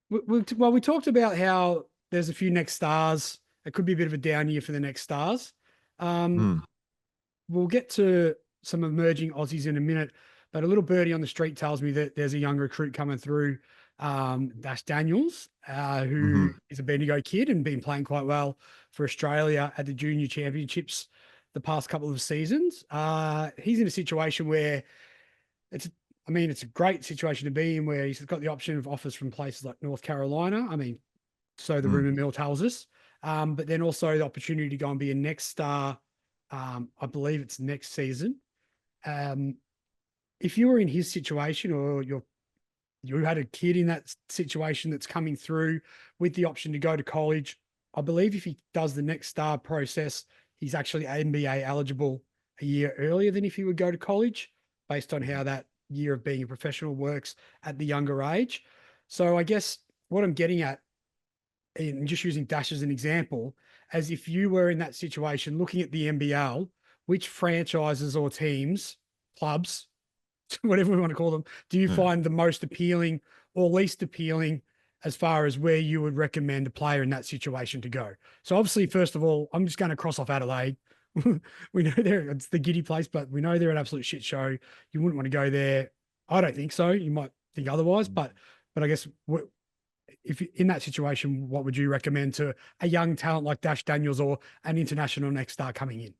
we talked about how there's a few next stars. It could be a bit of a down year for the next stars. We'll get to some emerging Aussies in a minute, but a little birdie on the street tells me that there's a young recruit coming through, Dash Daniels, who is a Bendigo kid and been playing quite well for Australia at the junior championships the past couple of seasons. He's in a situation where it's a great situation to be in, where he's got the option of offers from places like North Carolina. I mean, so the rumor mill tells us. But then also the opportunity to go and be a next star. I believe it's next season. If you were in his situation, or you had a kid in that situation that's coming through with the option to go to college, I believe if he does the next star process, he's actually NBA eligible a year earlier than if he would go to college, based on how that year of being a professional works at the younger age. So I guess what I'm getting at, and just using Dash as an example, as if you were in that situation looking at the NBL, which franchises or teams, clubs, whatever we want to call them, do you find the most appealing or least appealing as far as where you would recommend a player in that situation to go? So obviously, first of all, I'm just going to cross off Adelaide. We know it's the giddy place, but we know they're an absolute shit show. You wouldn't want to go there. I don't think so. You might think otherwise, but I guess if in that situation, what would you recommend to a young talent like Dash Daniels or an international next star coming in?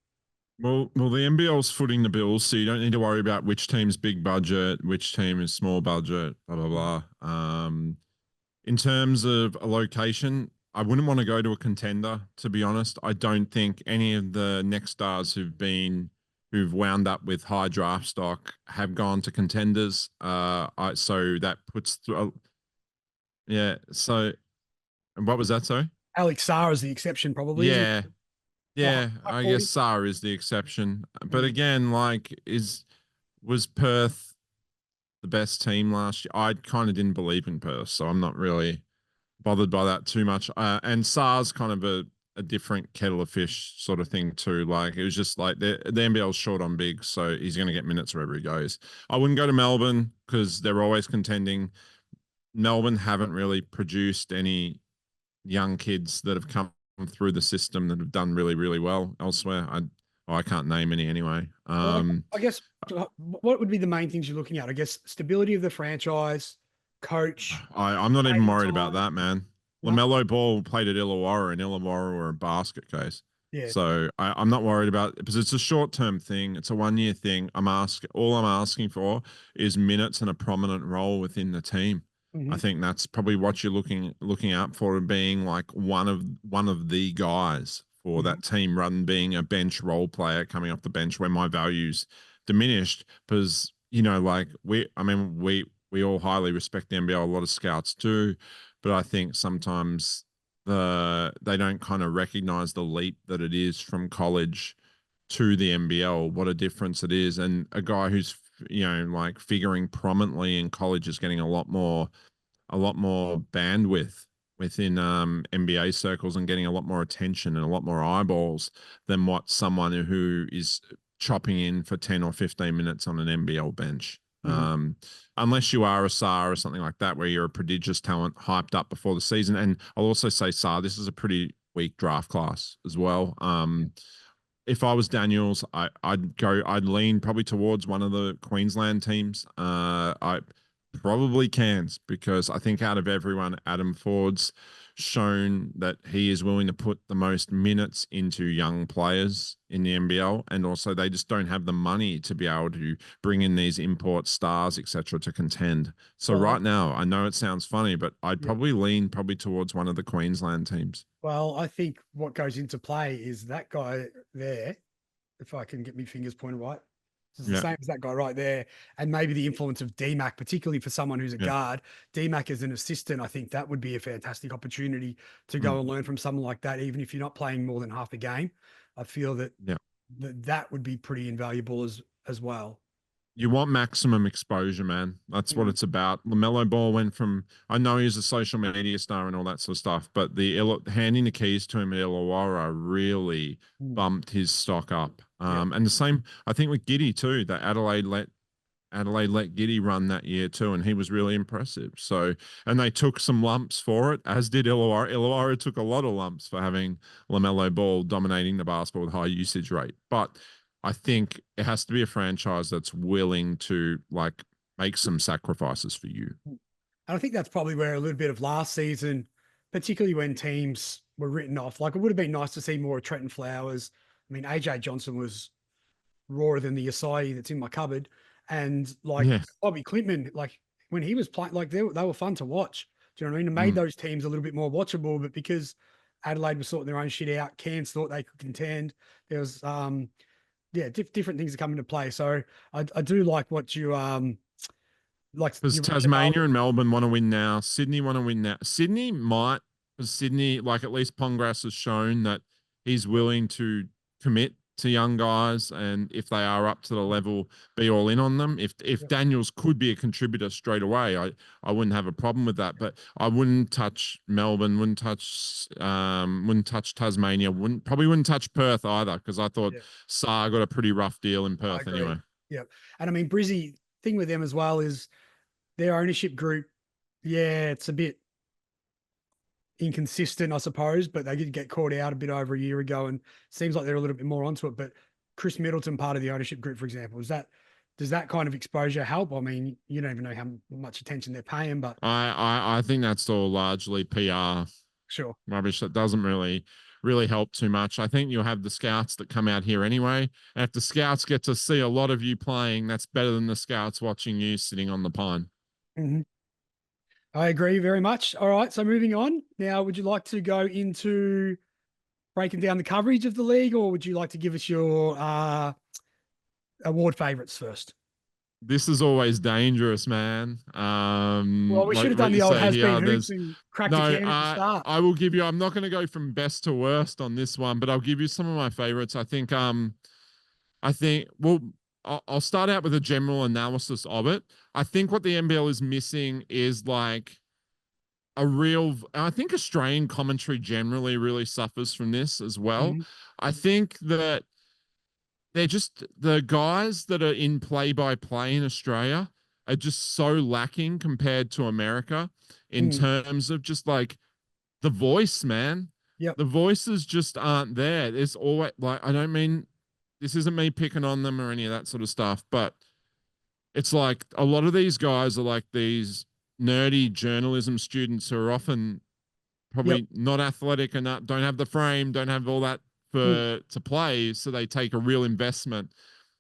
Well, the NBL's footing the bills, so you don't need to worry about which team's big budget, which team is small budget, blah, blah, blah. In terms of a location, I wouldn't want to go to a contender, to be honest. I don't think any of the next stars who've wound up with high draft stock have gone to contenders. So that puts so, and what was that, sorry? Alex Sarr is the exception, probably. Yeah. Yeah, Oh, I guess Sarr is the exception. But again, was Perth the best team last year? I kind of didn't believe in Perth, so I'm not really bothered by that too much. And Sarr's kind of a different kettle of fish sort of thing too. Like, it was just like the NBL's short on big, so he's going to get minutes wherever he goes. I wouldn't go to Melbourne because they're always contending. Melbourne haven't really produced any young kids that have come through the system that have done really, really well elsewhere. I can't name any anyway. I guess what would be the main things you're looking at? I guess stability of the franchise, coach. I'm not even worried about that, man. No? LaMelo Ball played at Illawarra, and Illawarra were a basket case. Yeah. So I'm not worried about it, because it's a short-term thing. It's a one-year thing. All I'm asking for is minutes and a prominent role within the team. I think that's probably what you're looking out for, being like one of the guys for that team, rather than being a bench role player coming off the bench where my value's diminished. Because, like we all highly respect the NBL. A lot of scouts do, but I think sometimes they don't kind of recognize the leap that it is from college to the NBL, what a difference it is. And a guy who's, like figuring prominently in college is getting a lot more bandwidth within NBA circles, and getting a lot more attention and a lot more eyeballs than what someone who is chopping in for 10 or 15 minutes on an NBL bench. Unless you are a Sarr or something like that, where you're a prodigious talent hyped up before the season. And I'll also say, Sarr, this is a pretty weak draft class as well. If I was Daniels, I'd lean probably towards one of the Queensland teams. I probably Cairns, because I think out of everyone, Adam Ford's shown that he is willing to put the most minutes into young players in the NBL, and also they just don't have the money to be able to bring in these import stars, etc., to contend. So right now, I know it sounds funny, but I'd probably lean towards one of the Queensland teams. Well, I think what goes into play is that guy there, if I can get my fingers pointed right. It's the same as that guy right there. And maybe the influence of DMAC, particularly for someone who's a guard. DMAC as an assistant, I think that would be a fantastic opportunity to go and learn from someone like that, even if you're not playing more than half a game. I feel that that would be pretty invaluable as well. You want maximum exposure, man. That's what it's about. LaMelo Ball went from, I know he's a social media star and all that sort of stuff, but handing the keys to him at Illawarra really bumped his stock up. And the same, I think, with Giddy too, that Adelaide let Giddy run that year too, and he was really impressive. So, and they took some lumps for it, as did Illawarra. Illawarra took a lot of lumps for having LaMelo Ball dominating the basketball with high usage rate. But I think it has to be a franchise that's willing to like make some sacrifices for you. And I think that's probably where a little bit of last season, particularly when teams were written off, like it would have been nice to see more of Trent and Flowers, I mean, AJ Johnson was rawer than the Asai that's in my cupboard. And like Yeah. Bobby Clintman, like when he was playing, like they were fun to watch. Do you know what I mean? It made those teams a little bit more watchable, but because Adelaide was sorting their own shit out, Cairns thought they could contend. There was different things that come into play. So I do like what you like Because you Tasmania and Melbourne want to win now. Sydney want to win now. Sydney might, because Sydney, like at least Pongrass has shown that he's willing to commit to young guys, and if they are up to the level, be all in on them. If Daniels could be a contributor straight away, I wouldn't have a problem with that. But I wouldn't touch Melbourne, wouldn't touch Tasmania, probably wouldn't touch Perth either, because I thought Saar got a pretty rough deal in Perth anyway. Yeah, and I mean Brizzy, thing with them as well is their ownership group. Yeah, it's a bit inconsistent, I suppose, but they did get caught out a bit over a year ago, and seems like they're a little bit more onto it. But Chris Middleton, part of the ownership group, for example, does that kind of exposure help? I mean, you don't even know how much attention they're paying, but I think that's all largely PR rubbish. That doesn't really help too much. I think you'll have the scouts that come out here anyway. And if the scouts get to see a lot of you playing, that's better than the scouts watching you sitting on the pine. I agree very much. All right, so moving on. Now, would you like to go into breaking down the coverage of the league, or would you like to give us your award favorites first? This is always dangerous, man. Well, we should have done the old has-been hoops and cracked the can at the start. I will give you, I'm not going to go from best to worst on this one, but I'll give you some of my favorites. I think, well, I'll start out with a general analysis of it. I think what the NBL is missing is like I think Australian commentary generally really suffers from this as well. I think that they're just, the guys that are in play-by-play in Australia are just so lacking compared to America in terms of just like the voice, man. The voices just aren't there. There's always, like, I don't mean, this isn't me picking on them or any of that sort of stuff, but it's like a lot of these guys are like these nerdy journalism students who are often probably not athletic enough, don't have the frame, don't have all that to play, so they take a real investment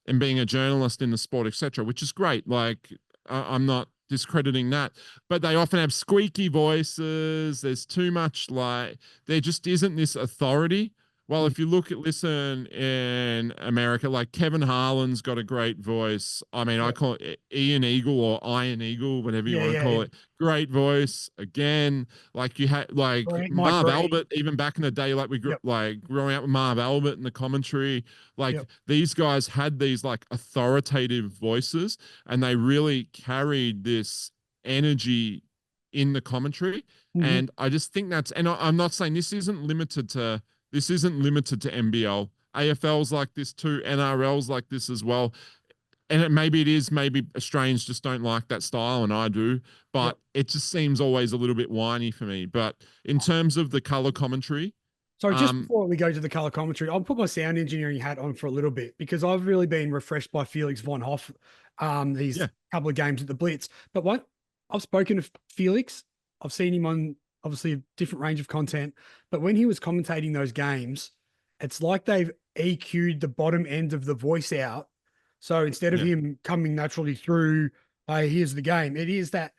in being a journalist in the sport, etc., which is great. Like, I'm not discrediting that, but they often have squeaky voices. There's too much, like, there just isn't this authority. Well, if you listen in America, like Kevin Harlan's got a great voice. I mean, I call it Ian Eagle or Iron Eagle, whatever you want to call it. Great voice. Again, like you had like Marv Albert, even back in the day, like we grew like growing up with Marv Albert in the commentary. Like these guys had these like authoritative voices, and they really carried this energy in the commentary. And I just think that's, and I'm not saying this isn't limited to NBL. AFL's like this too. NRL's like this as well. And maybe Australians just don't like that style, and I do. But it just seems always a little bit whiny for me. But in terms of the color commentary. Sorry, just before we go to the color commentary, I'll put my sound engineering hat on for a little bit, because I've really been refreshed by Felix von Hoff these couple of games at the Blitz. But what I've spoken to Felix, I've seen him on obviously a different range of content, but when he was commentating those games, it's like they've EQ'd the bottom end of the voice out. So instead of him coming naturally through, hey, here's the game, it is that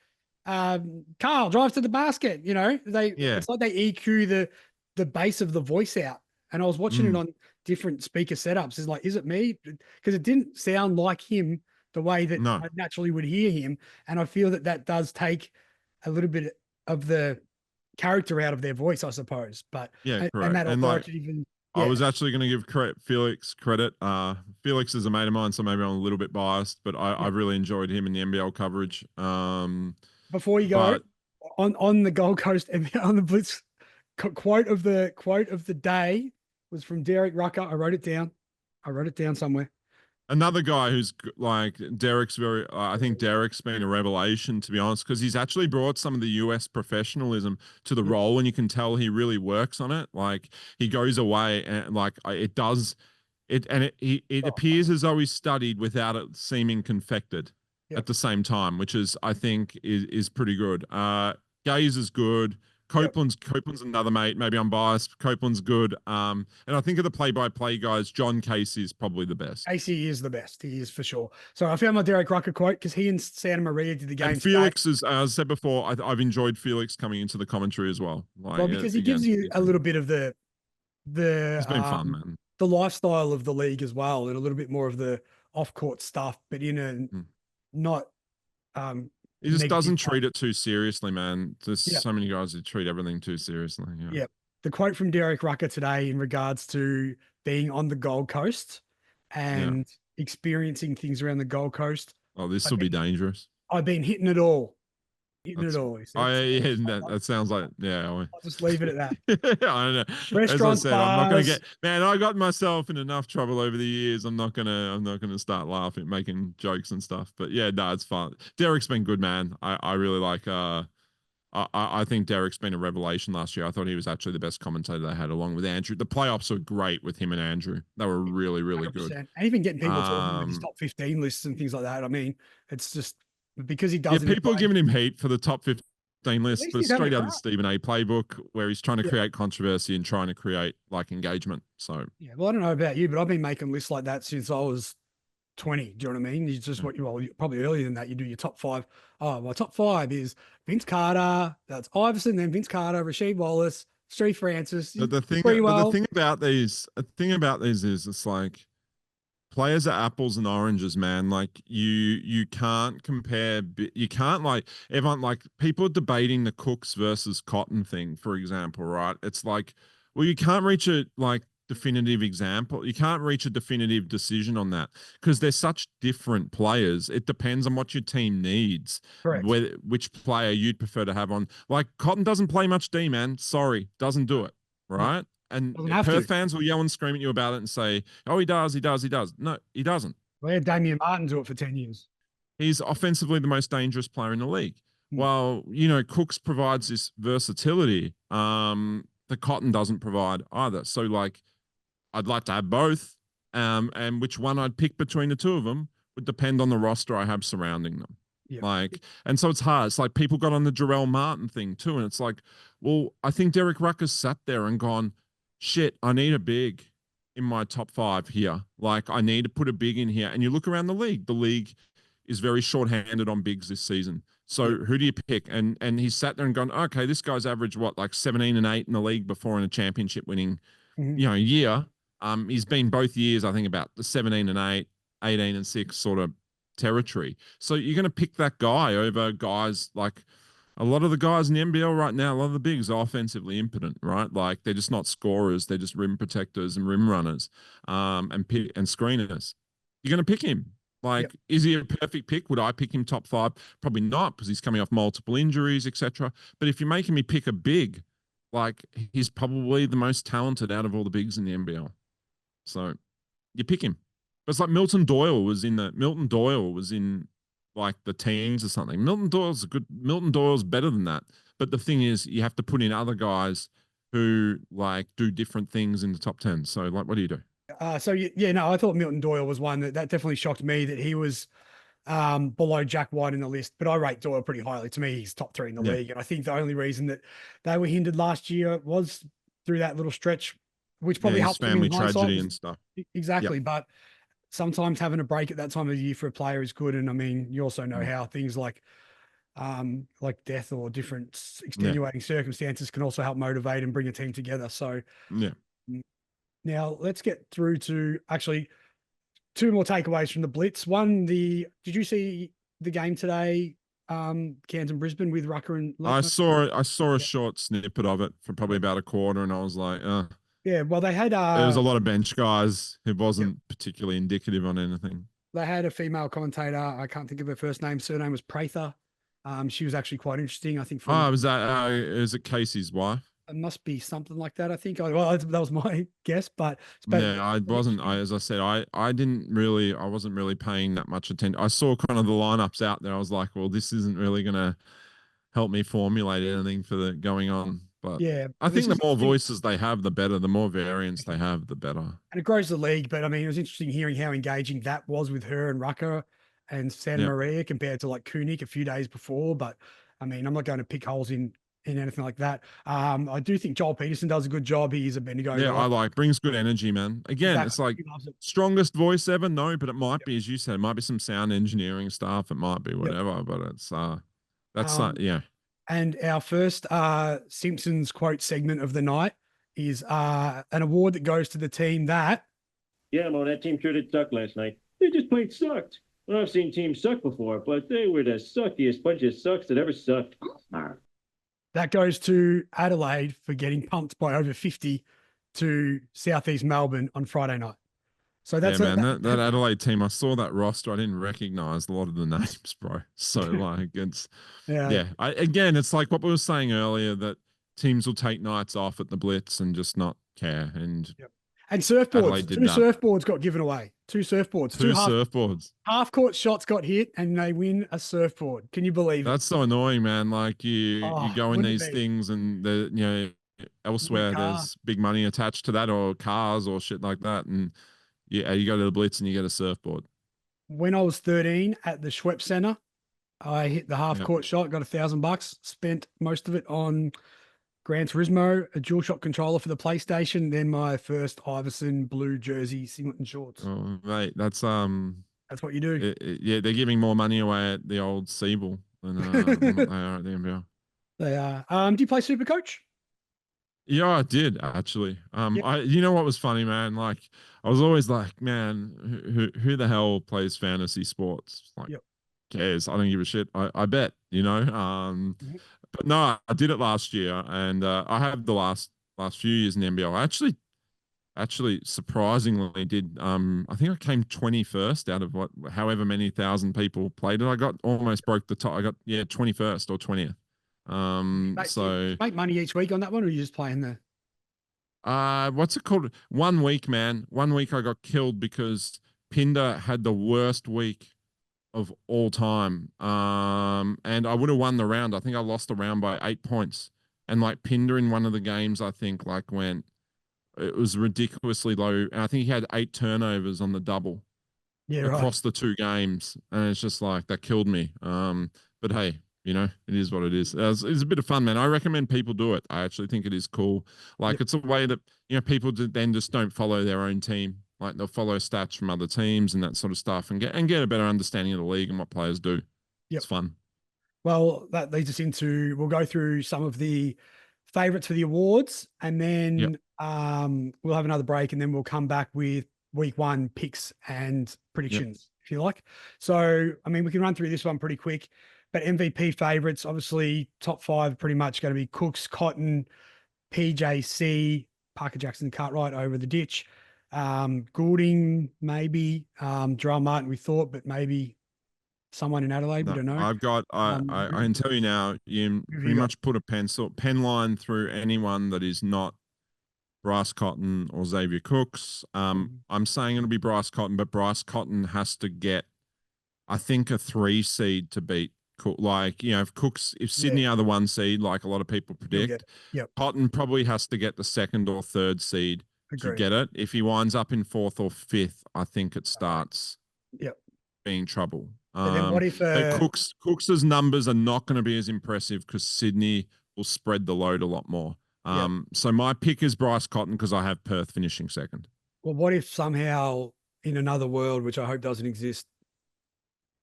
Karl drives to the basket, you know, it's like they EQ the base of the voice out. And I was watching it on different speaker setups. It's like, is it me? Because it didn't sound like him the way that I naturally would hear him. And I feel that does take a little bit of the character out of their voice, I suppose. But correct. And that authoritative. I was actually going to give Felix credit. Felix is a mate of mine, so maybe I'm a little bit biased, but I've really enjoyed him in the NBL coverage. Before you go, on the Gold Coast and on the Blitz, quote of the day was from Derek Rucker. I wrote it down somewhere. Another guy who's like Derek's I think Derek's been a revelation, to be honest, because he's actually brought some of the US professionalism to the role, and you can tell he really works on it. Like he goes away and like it appears as though he's studied without it seeming confected at the same time, which is, I think is pretty good. Gaze is good. Copeland's another mate. Maybe I'm biased. Copeland's good. And I think of the play-by-play guys, John Casey is probably the best. Casey is the best. He is for sure. So I found my Derek Rucker quote because he and Santa Maria did the game. And Felix is, as I said before, I've enjoyed Felix coming into the commentary as well. Like, well, because he gives you a little bit of it's been fun, man. The lifestyle of the league as well, and a little bit more of the off-court stuff, but in a not he just doesn't treat it too seriously, man. There's so many guys who treat everything too seriously. Yeah. The quote from Derek Rucker today in regards to being on the Gold Coast and experiencing things around the Gold Coast. Oh, this will be dangerous. I've been hitting it all. Hitting it all. That sounds like, I'll just leave it at that. I know. Restaurants, as I said, I'm not gonna get, man, I got myself in enough trouble over the years. I'm not gonna start laughing, making jokes and stuff. But yeah, no, it's fun. Derek's been good, man. I really like I think Derek's been a revelation last year. I thought he was actually the best commentator they had, along with Andrew. The playoffs were great with him and Andrew. They were really, really 100%. Good. And even getting people talking about his top 15 lists and things like that. I mean, it's just because he does. Yeah, people are giving him hate for the top 15 list, but straight out of the Stephen A playbook, where he's trying to create controversy and trying to create like engagement. So yeah, well, I don't know about you, but I've been making lists like that since I was 20. Do you know what I mean? You just probably earlier than that. You do your top 5. Oh, my top 5 is Vince Carter, that's Iverson, then Vince Carter, Rasheed Wallace, Steve Francis. But the thing about these is it's like players are apples and oranges, man. Like you can't compare. You can't, like, everyone, like, people are debating the Cooks versus Cotton thing, for example, right? It's like, well, you can't reach a definitive example. You can't reach a definitive decision on that because they're such different players. It depends on what your team needs. Correct. Which player you'd prefer to have on. Like, Cotton doesn't play much D, man. Sorry, doesn't do it. Right. And Perth fans will yell and scream at you about it and say, oh, he does. No, he doesn't. We had Damian Martin do it for 10 years. He's offensively the most dangerous player in the league. Well, Cooks provides this versatility. The Cotton doesn't provide either. So, like, I'd like to have both. And which one I'd pick between the two of them would depend on the roster I have surrounding them. Yeah. Like, and so it's hard. It's like people got on the Jarrell Martin thing too. And it's like, well, I think Derek Rucker's sat there and gone, shit, I need a big in my top 5 here. Like, I need to put a big in here. And you look around the league is very short-handed on bigs this season. So who do you pick? And he's sat there and gone, okay, this guy's averaged like 17 and 8 in the league before in a championship winning, year. He's been both years, I think, about the 17 and 8, 18 and 6 sort of territory. So you're going to pick that guy over guys like a lot of the guys in the NBL right now. A lot of the bigs are offensively impotent, right? Like, they're just not scorers. They're just rim protectors and rim runners, and screeners. You're going to pick him. Like, is he a perfect pick? Would I pick him top 5? Probably not, because he's coming off multiple injuries, etc. But if you're making me pick a big, like, he's probably the most talented out of all the bigs in the NBL. So you pick him. But it's like Milton Doyle was in like the teens or something. Milton Doyle's better than that. But the thing is, you have to put in other guys who, like, do different things in the top 10. So, like, what do you do? I thought Milton Doyle was one that definitely shocked me, that he was below Jack White in the list, but I rate Doyle pretty highly. To me, he's top 3 in the league. And I think the only reason that they were hindered last year was through that little stretch, which probably helped his family tragedy and stuff. Exactly. Yep. But sometimes having a break at that time of the year for a player is good. And I mean, you also know how things like death or different extenuating circumstances can also help motivate and bring a team together. So now let's get through to actually 2 more takeaways from the Blitz. One, did you see the game today? Cairns and Brisbane with Rucker and I saw a short snippet of it for probably about a quarter, and I was like, yeah, well, they had there was a lot of bench guys who wasn't particularly indicative on anything. They had a female commentator. I can't think of her first name. Surname was Prather. She was actually quite interesting, I think. Is it Casey's wife? It must be something like that, I think. Well, that was my guess, but I wasn't. As I said, I wasn't really paying that much attention. I saw kind of the lineups out there. I was like, well, this isn't really going to help me formulate anything for the going on. But I think the more voices they have, the better. The more variance they have, the better. And it grows the league. But I mean, it was interesting hearing how engaging that was with her and Rucker and Santa Maria compared to like Kunik a few days before. But I mean, I'm not going to pick holes in in anything like that. I do think Joel Peterson does a good job. He is a Bendigo Yeah, guy. I like brings good energy, man. Again, it's like He loves it. strongest voice ever. No, but it might be, as you said, it might be some sound engineering stuff. It might be whatever, but it's that's yeah. And our first Simpsons quote segment of the night is an award that goes to the team that. Yeah, Mo, that team sure did suck last night. They just plain sucked. Well, I've seen teams suck before, but they were the suckiest bunch of sucks that ever sucked. That goes to Adelaide for getting pumped by over 50 to Southeast Melbourne on Friday night. So that's yeah, man. That Adelaide team, I saw that roster. I didn't recognize a lot of the names, bro. So like, it's yeah. Again, it's like what we were saying earlier, that teams will take nights off at the Blitz and just not care. And and surfboards, surfboards got given away. Two surfboards. Two surfboards. Half court shots got hit and they win a surfboard. Can you believe it? That's so annoying, man. Like you go in these things and elsewhere there's big money attached to that, or cars or shit like that. And yeah, you go to the Blitz and you get a surfboard. When I was 13 at the Schweppes Center, I hit the half court shot, got $1,000, spent most of it on Gran Turismo, a dual shock controller for the PlayStation, then my first Iverson blue jersey, singlet and shorts. Oh, mate, that's what you do. Yeah, they're giving more money away at the old Siebel than what they are at the NBL. They are. Do you play Super Coach? Yeah, I did actually. You know what was funny, man? Like, I was always like, man, who the hell plays fantasy sports? Like, cares? I don't give a shit. I bet, you know. But no, I did it last year, and I have the last few years in the NBL. I actually surprisingly did. I think I came 21st out of however many thousand people played it. I got almost broke the top. I got 21st or 20th. So make money each week on that one, or are you just playing there? What's it called? 1 week, man. 1 week I got killed because Pinder had the worst week of all time. And I would have won the round. I think I lost the round by 8 points. And like Pinder in one of the games, I think it was ridiculously low. And I think he had 8 turnovers on the double across the 2 games. And it's just like, that killed me. But hey, you know, it is what it is. It's a bit of fun, man. I recommend people do it. I actually think it is cool. Like it's a way that, you know, people then just don't follow their own team. Like they'll follow stats from other teams and that sort of stuff, and get a better understanding of the league and what players do. It's fun. Well, that leads us into, we'll go through some of the favorites for the awards, and then we'll have another break, and then we'll come back with week 1 picks and predictions, if you like. So, I mean, we can run through this one pretty quick, but MVP favorites, obviously top 5 pretty much going to be Cooks, Cotton, PJC, Parker Jackson, Cartwright over the ditch. Goulding, maybe, Jarrell Martin, we thought, but maybe someone in Adelaide, we don't know. I've got, I can tell you now, you pretty much put a pen line through anyone that is not Bryce Cotton or Xavier Cooks. I'm saying it'll be Bryce Cotton, but Bryce Cotton has to get, I think, a 3 seed to beat Cook. Like, you know, if Sydney are the 1 seed, like a lot of people predict, Cotton probably has to get the 2nd or 3rd seed to get it. If he winds up in 4th or 5th, I think it starts being trouble. But then what if Cooks's numbers are not going to be as impressive because Sydney will spread the load a lot more. So my pick is Bryce Cotton because I have Perth finishing 2nd. Well, what if somehow in another world, which I hope doesn't exist,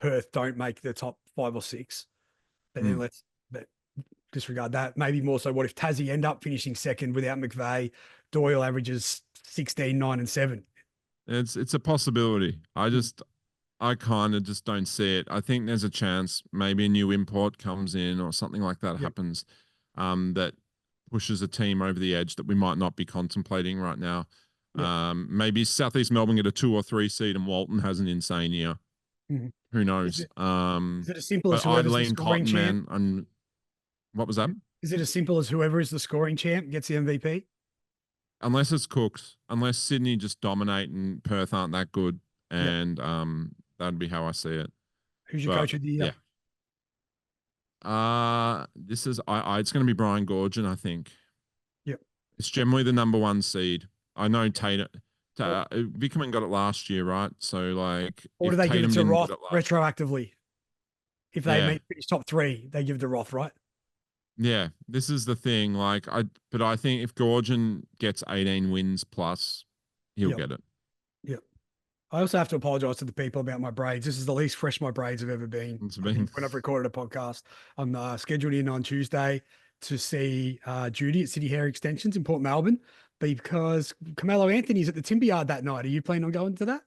Perth don't make the top 5 or 6? But then let's disregard that. Maybe more so, what if Tassie end up finishing 2nd without McVeigh? Doyle averages 16, 9 and 7. It's a possibility. I kind of just don't see it. I think there's a chance maybe a new import comes in or something like that happens that pushes a team over the edge that we might not be contemplating right now. Maybe Southeast Melbourne get a 2 or 3 seed and Walton has an insane year. Who knows? Is it as simple as whoever's the scoring champ? And what was that? Is it as simple as whoever is the scoring champ gets the MVP? Unless it's Cooks, unless Sydney just dominate and Perth aren't that good, and that'd be how I see it. Who's your coach of the year? This is it's going to be Brian Gorgon, I think. Yep. It's generally the number 1 seed. I know Tatum. Vickerman got it last year, right? So like, or do they give it to Roth retroactively? If they finish top 3, they give it to Roth, right? Yeah, this is the thing. Like but I think if Gorgon gets 18 wins plus, he'll Yep. get it. Yep. I also have to apologize to the people about my braids. This is the least fresh my braids have ever been. It's I been- think when I've recorded a podcast. I'm scheduled in on Tuesday to see Judy at City Hair Extensions in Port Melbourne because Carmelo Anthony's at the Timber Yard that night. Are you planning on going to that?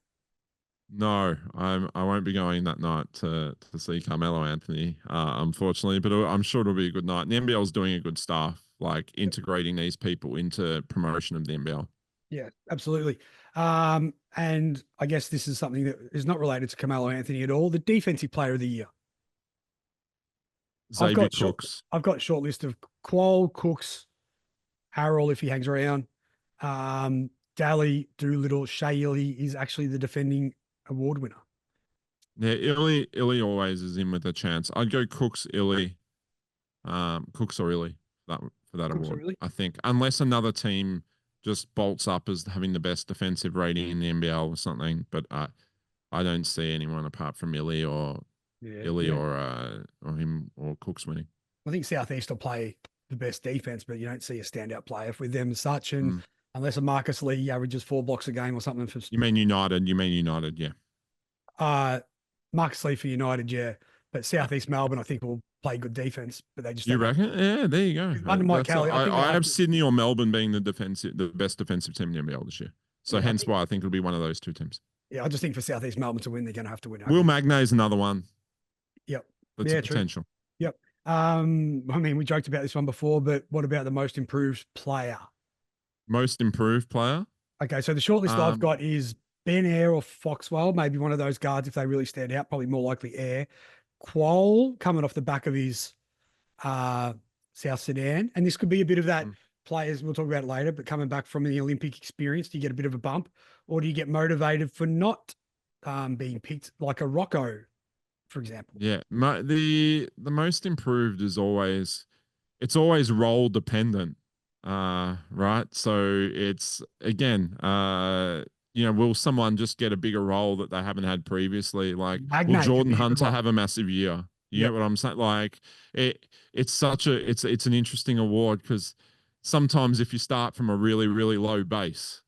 No, I won't be going that night to see Carmelo Anthony, unfortunately. But I'm sure it'll be a good night. And the NBL's doing a good stuff, like integrating these people into promotion of the NBL. Yeah, absolutely. And I guess this is something that is not related to Carmelo Anthony at all. The defensive player of the year. Xavier Cooks. I've got a short list of Qual, Cooks, Harrell if he hangs around. Daly, Doolittle, Shea Illy is actually the defending award winner. Yeah, Illy always is in with a chance. I'd go Cooks, Illy, Cooks or Illy for that Cooks or award. Illy? I think unless another team just bolts up as having the best defensive rating in the NBL or something, but I don't see anyone apart from Illy or Illy or him or Cooks winning. I think Southeast will play the best defense, but you don't see a standout player with them as such. And unless a Marcus Lee averages 4 blocks a game or something for You mean United, yeah. Marcus Lee for United, yeah. But Southeast Melbourne, I think, will play good defense, but they just You don't reckon? Yeah, there you go. Under Mike Kelly, I have Sydney or Melbourne being the best defensive team in the NBL this year. So Yeah, hence why I think it'll be one of those two teams. Yeah, I just think for Southeast Melbourne to win, they're going to have to win. Will Magnay's another one. Yep. That's a potential. True. Yep. I mean, we joked about this one before, but what about the most improved player? Most improved player? Okay, so the shortlist I've got is Ben Air or Foxwell, maybe one of those guards if they really stand out, probably more likely Air. Qual coming off the back of his South Sudan. And this could be a bit of that players, we'll talk about it later, but coming back from the Olympic experience, do you get a bit of a bump or do you get motivated for not being picked like a Rocco, for example? Yeah, the most improved is always role dependent, right? So it's again, will someone just get a bigger role that they haven't had previously? Like, will Jordan Hunter have a massive year? You get what I'm saying? Like, it's an interesting award because sometimes if you start from a really, really low base,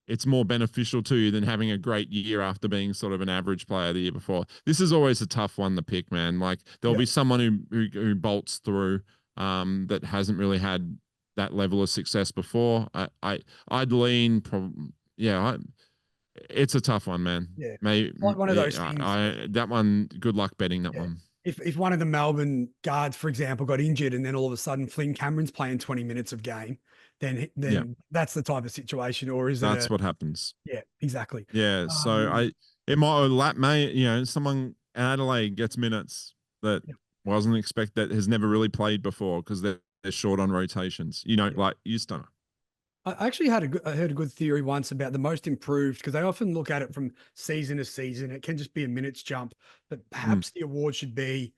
it's more beneficial to you than having a great year after being sort of an average player the year before. This is always a tough one to pick, man. Like there'll be someone who bolts through that hasn't really had that level of success before. I'd lean it's a tough one, man. Yeah. Maybe Like one of those things. That one, good luck betting that one. If one of the Melbourne guards, for example, got injured and then all of a sudden Flynn Cameron's playing 20 minutes of game, then that's the type of situation. Or is that's what happens? Yeah, exactly. Yeah. So someone Adelaide gets minutes that wasn't expected, that has never really played before because they're short on rotations. Like you just don't know. I actually I heard a good theory once about the most improved because they often look at it from season to season. It can just be a minutes jump, but perhaps the award should be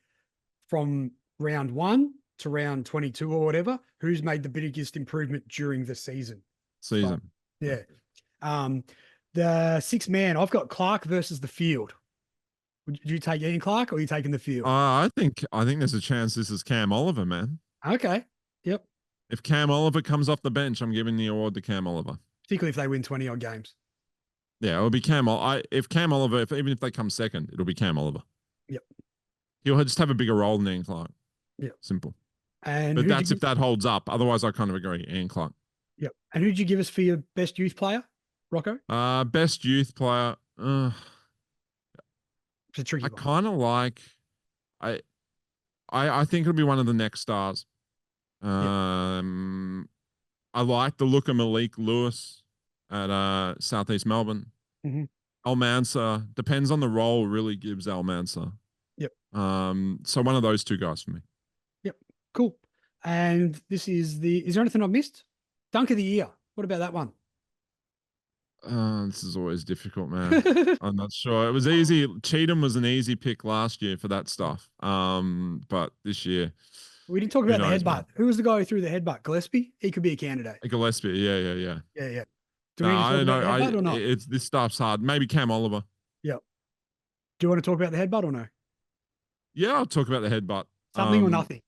from round 1 to round 22 or whatever. Who's made the biggest improvement during the season? So, yeah. The 6th man, I've got Clark versus the field. Would you take Ian Clark or are you taking the field? I think there's a chance this is Cam Oliver, man. Okay. Yep. If Cam Oliver comes off the bench, I'm giving the award to Cam Oliver. Particularly if they win 20 odd games. Yeah, it'll be Cam. If Cam Oliver, even if they come second, it'll be Cam Oliver. Yep. He'll just have a bigger role than Ian Clark. Yep. Simple. But that's if that holds up. Otherwise, I kind of agree. Ian Clark. Yep. And who'd you give us for your best youth player, Rocco? Best youth player. It's a tricky one. I kind of like. I think it'll be one of the next stars. I like the look of Malik Lewis at Southeast Melbourne. Almansa depends on the role. Really gives Almansa. Yep. So one of those two guys for me. Yep. Cool. And is there anything I've missed? Dunk of the year. What about that one? This is always difficult, man. I'm not sure. It was easy. Cheatham was an easy pick last year for that stuff. But this year. We didn't talk about the headbutt. Man. Who was the guy who threw the headbutt? Gillespie? He could be a candidate. Gillespie, yeah. Yeah. Do we need to talk about the headbutt or not? This stuff's hard. Maybe Cam Oliver. Yep. Do you want to talk about the headbutt or no? Yeah, I'll talk about the headbutt. Something or nothing?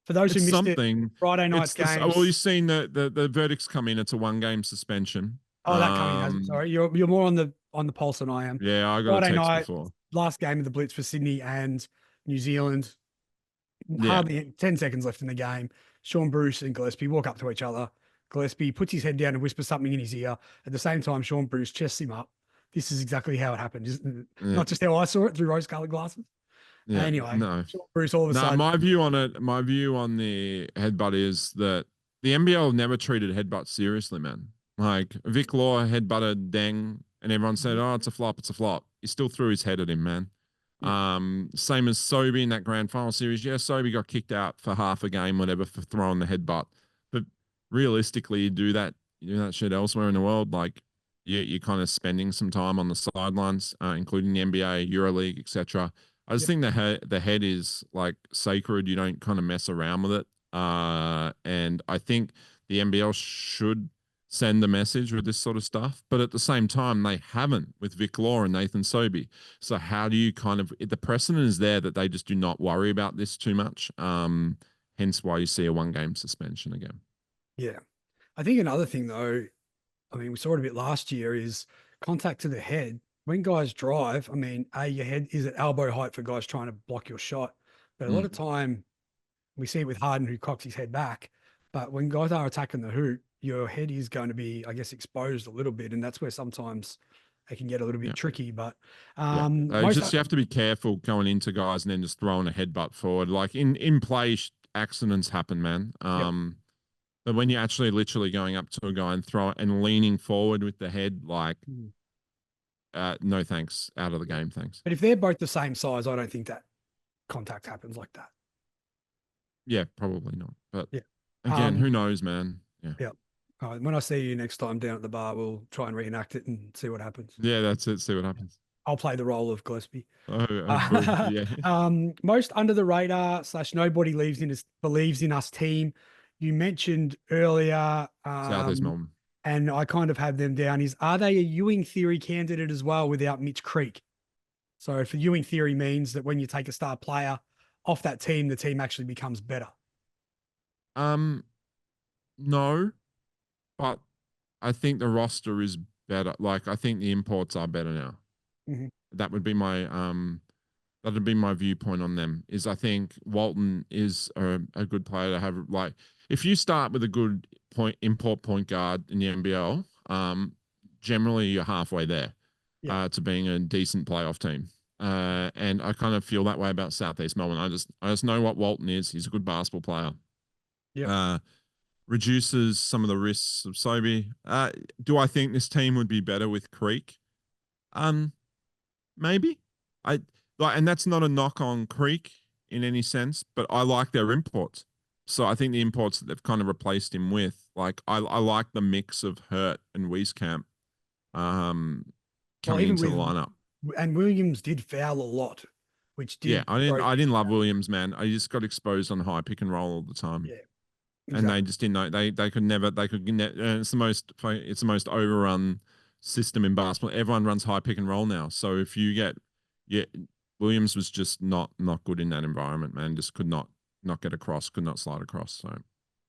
For those who It's missed something. it, Friday night's games. Well, you've seen the verdicts come in. It's a 1-game suspension. Oh, that coming hasn't. Sorry, you're more on the pulse than I am. Yeah, I got Friday a text night, before. last game of the Blitz for Sydney and New Zealand. Yeah. Hardly 10 seconds left in the game. Sean Bruce and Gillespie walk up to each other. Gillespie puts his head down and whispers something in his ear. At the same time, Sean Bruce chests him up. This is exactly how it happened, isn't it? Yeah. Not just how I saw it through rose-colored glasses. Yeah, Anyway, no. Sean Bruce all of a sudden. My view on the headbutt is that the NBL never treated headbutt seriously, man. Like Vic Law headbutted Deng, and everyone said, "Oh, it's a flop, it's a flop." He still threw his head at him, man. Yeah. Same as Sobey in that grand final series. Yeah, Sobey got kicked out for half a game, whatever, for throwing the headbutt. But realistically, you do that shit elsewhere in the world. Like, you're kind of spending some time on the sidelines, including the NBA, EuroLeague, etc. I just think the head is like sacred. You don't kind of mess around with it. And I think the NBL should send a message with this sort of stuff. But at the same time, they haven't with Vic Law and Nathan Sobey. So how do you the precedent is there that they just do not worry about this too much. Hence why you see a 1-game suspension again. Yeah. I think another thing though, I mean, we saw it a bit last year, is contact to the head. When guys drive, I mean, your head is at elbow height for guys trying to block your shot. But a lot of time we see it with Harden who cocks his head back. But when guys are attacking the hoop, your head is going to be, I guess, exposed a little bit. And that's where sometimes it can get a little bit tricky. But you have to be careful going into guys and then just throwing a headbutt forward. Like in play, accidents happen, man. But when you're actually literally going up to a guy and leaning forward with the head, like, no thanks, out of the game, thanks. But if they're both the same size, I don't think that contact happens like that. Yeah, probably not. But yeah, again, who knows, man? Yeah. All right, when I see you next time down at the bar, we'll try and reenact it and see what happens. Yeah, that's it. See what happens. I'll play the role of Gillespie. Yeah. Most under the radar / nobody believes in us team. You mentioned earlier, Southeast Melbourne, and I kind of have them down. Are they a Ewing theory candidate as well without Mitch Creek? So for Ewing theory means that when you take a star player off that team, the team actually becomes better. No, but I think the roster is better. Like, I think the imports are better now. Mm-hmm. That would be my viewpoint on them. Is I think Walton is a good player to have. Like, if you start with a good import point guard in the NBL, generally you're halfway there to being a decent playoff team. And I kind of feel that way about Southeast Melbourne. I just know what Walton is. He's a good basketball player. Yeah. Reduces some of the risks of Sobey. Do I think this team would be better with Creek? Maybe. And that's not a knock on Creek in any sense, but I like their imports. So I think the imports that they've kind of replaced him with, like, I like the mix of Hurt and Wieskamp coming into the lineup. And Williams did foul a lot, which did. Yeah, I didn't love Williams, man. I just got exposed on high pick and roll all the time. Yeah. Exactly. And they just didn't know it's the most overrun system in basketball. Everyone runs high pick and roll now. So if you Williams was just not good in that environment, man. Just could not get across, could not slide across. So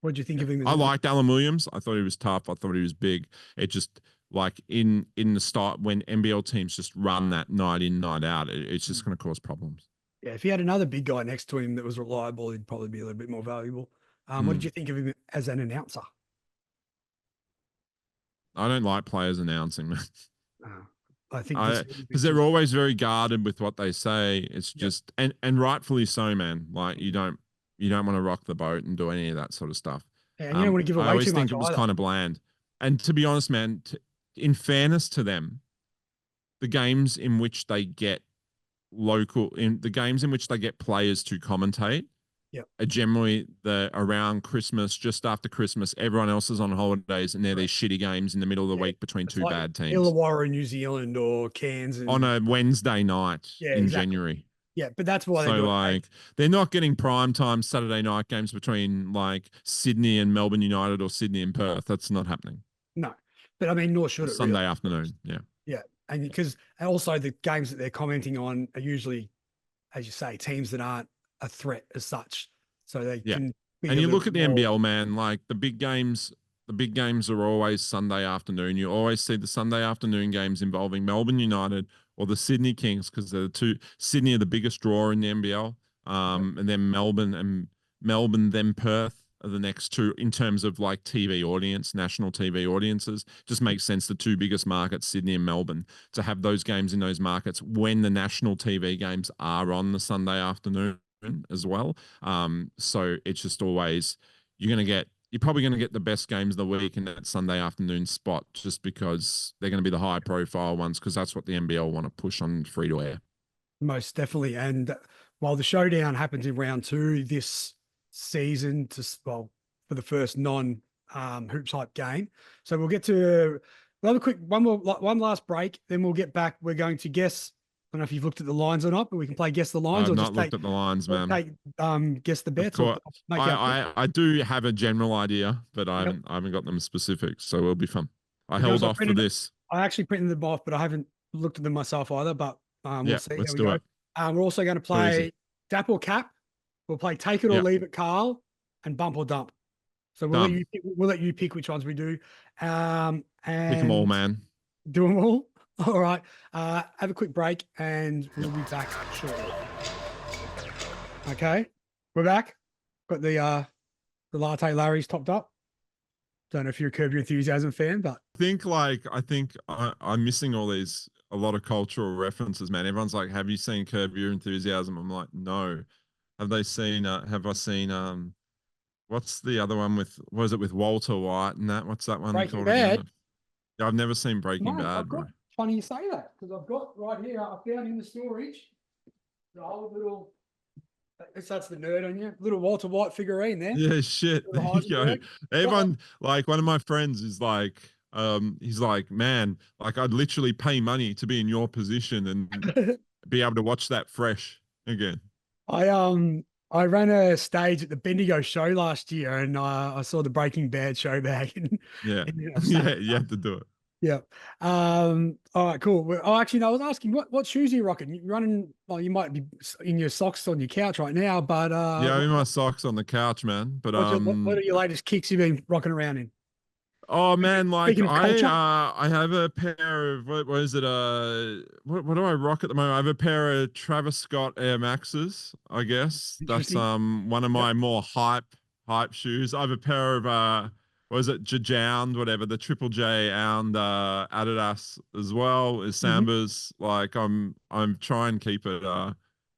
what do you think of him? I liked Alan Williams. I thought he was tough. I thought he was big. It just, like, in the start, when NBL teams just run that night in, night out, it's just going to cause problems. Yeah, if he had another big guy next to him that was reliable, he'd probably be a little bit more valuable. What did you think of him as an announcer? I don't like players announcing, man. I think because they're always very guarded with what they say. It's just and rightfully so, man. Like, you don't want to rock the boat and do any of that sort of stuff. Yeah, and you don't want to give away too much. I always think it was kind of bland. And to be honest, man, in fairness to them, the games in which they get players to commentate are generally around Christmas, just after Christmas. Everyone else is on holidays, and they're these shitty games in the middle of the week between two bad teams. Illawarra in New Zealand or Cairns on a Wednesday night in January. Yeah, but that's why they're not getting prime time Saturday night games between, like, Sydney and Melbourne United or Sydney and Perth. That's not happening. No, but I mean, nor should it. Sunday afternoon. Yeah. Yeah, and because also the games that they're commenting on are usually, as you say, teams that aren't a threat as such, so they can And you look at the NBL, man, like the big games are always Sunday afternoon. You always see the Sunday afternoon games involving Melbourne United or the Sydney Kings, because they're the two. Sydney are the biggest draw in the NBL. And then Melbourne, then Perth are the next two in terms of like TV audience, national TV audiences. Just makes sense. The two biggest markets, Sydney and Melbourne, to have those games in those markets when the national TV games are on the Sunday afternoon as well. So it's just always, you're probably going to get the best games of the week in that Sunday afternoon spot, just because they're going to be the high profile ones, because that's what the NBL want to push on free to air. Most definitely. And while the showdown happens in round 2 this season, for the first non hoops hype game. So we'll have a quick one last break, then we'll get back. We're going to guess. I don't know if you've looked at the lines or not, but we can play guess the lines. I've not looked at the lines, man. Guess the bets. I do have a general idea, but I haven't got them specific, so it'll be fun. I held off for this. I actually printed them off, but I haven't looked at them myself either. But we'll see. Let's do it. We're also going to play Dap or Cap. We'll play Take It or Leave It, Karl, and Bump or Dump. So we'll let you pick which ones we do. And pick them all, man. Do them all. All right. Have a quick break, and we'll be back shortly. Okay, we're back. Got the latte Larry's topped up. Don't know if you're a Curb Your Enthusiasm fan, but I think I'm missing a lot of cultural references, man. Everyone's like, "Have you seen Curb Your Enthusiasm?" I'm like, "No." Have I seen? What's the other one with? Was it with Walter White and that? What's that one Breaking called? Bad. Yeah, I've never seen Breaking Bad, bro. Funny you say that, because I've got right here, I found in the storage, the whole little, that's the nerd on you, little Walter White figurine there. Yeah, shit. There you go. Everyone, like one of my friends is like, he's like, man, like I'd literally pay money to be in your position and be able to watch that fresh again. I ran a stage at the Bendigo show last year, and I saw the Breaking Bad show back. And, you have to do it. Yeah. All right, cool. Oh, actually, no, I was asking, what shoes are you rocking? You're running, well, you might be in your socks on your couch right now, but I'm in my socks on the couch, man. But what are your latest kicks you've been rocking around in? Oh man, like I have a pair of what is it? What do I rock at the moment? I have a pair of Travis Scott Air Maxes. I guess that's one of my more hype shoes. I have a pair of what is it? Jajound, whatever, the Triple J and Adidas as well as Sambas. Like I'm trying to keep it.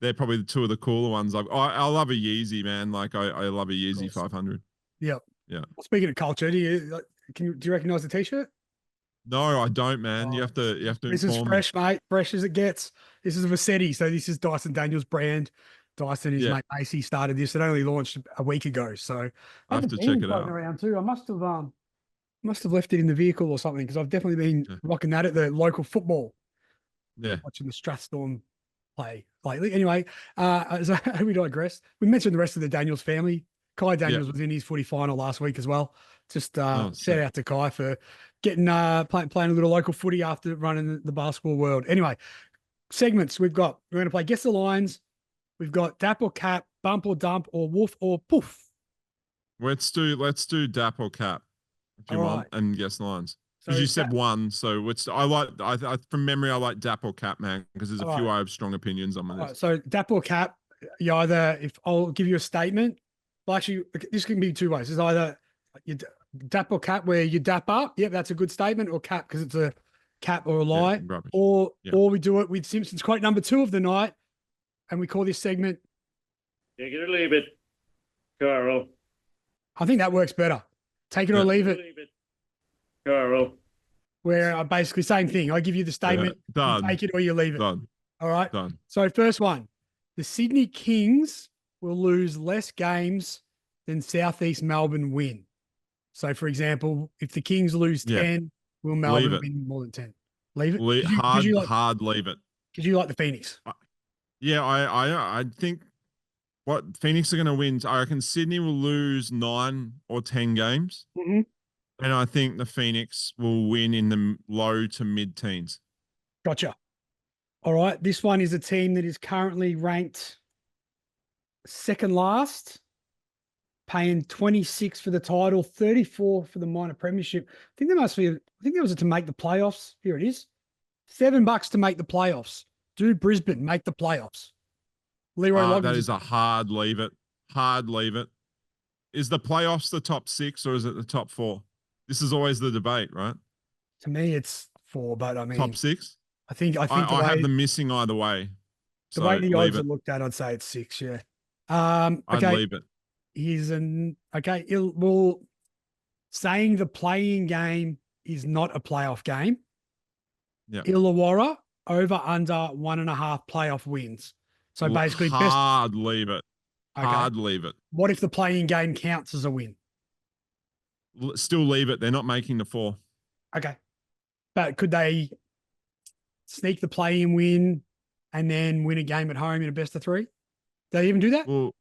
They're probably the two of the cooler ones. I love a Yeezy, man. Like I love a Yeezy 500. Yep. Yeah. Well, speaking of culture, do you recognize the t-shirt? No, I don't, man. You have to. This is fresh, mate. Fresh as it gets. This is a Vassetti. So this is Dyson Daniels brand. Dyson, his mate Macy started this. It only launched a week ago. So I have to check it out. Around too. I must have left it in the vehicle or something, because I've definitely been rocking that at the local football. Yeah. Watching the Strathstorm play lately. Anyway, we digress. We mentioned the rest of the Daniels family. Kai Daniels was in his footy final last week as well. Just shout out to Kai for getting playing a little local footy after running the basketball world. Anyway, segments we're going to play Guess the Lines. We've got Dap or Cap, Bump or Dump, or Woof or Poof. Let's do Dap or Cap if you want, and guess the lines. Because you said one, so I from memory I like Dap or Cap, man, because there's a few I have strong opinions on this. Right, so Dap or Cap, you either, if I'll give you a statement. Well, actually, this can be two ways. It's either you Dap or Cap, where you dap up. Yep, that's a good statement. Or Cap, because it's a cap or a lie. Or we do it with Simpsons quote number 2 of the night, and we call this segment Take It or Leave It, Karl. I think that works better. Take it or leave it, Karl. Where basically same thing. I give you the statement. Done. You take it or you leave it. Done. All right. Done. So first one, the Sydney Kings will lose less games than Southeast Melbourne win. So, for example, if the Kings lose 10, will Melbourne win more than 10? Leave it. Hard leave it. Because you like the Phoenix. Yeah, I think what Phoenix are going to win. I reckon Sydney will lose 9 or 10 games, and I think the Phoenix will win in the low to mid-teens. Gotcha. All right, this one is a team that is currently ranked second last paying 26 for the title, 34 for the minor premiership. I think there was to make the playoffs. Here it is. $7 to make the playoffs. Do Brisbane make the playoffs? Leroy Loggins. That is a hard leave it. Hard leave it. Is the playoffs the top 6 or is it the top 4? This is always the debate, right? To me, it's 4, but I mean top 6. I think I have them missing either way. The way the odds are looked at, I'd say it's 6. Yeah. Okay. I'd leave it. Well, saying the playing game is not a playoff game. Yeah. Illawarra over under 1.5 playoff wins. So basically, hard leave it. Okay. Hard leave it. What if the playing game counts as a win? Still leave it. They're not making the 4. Okay. But could they sneak the play-in win and then win a game at home in a best of 3? Do they even do that? Well,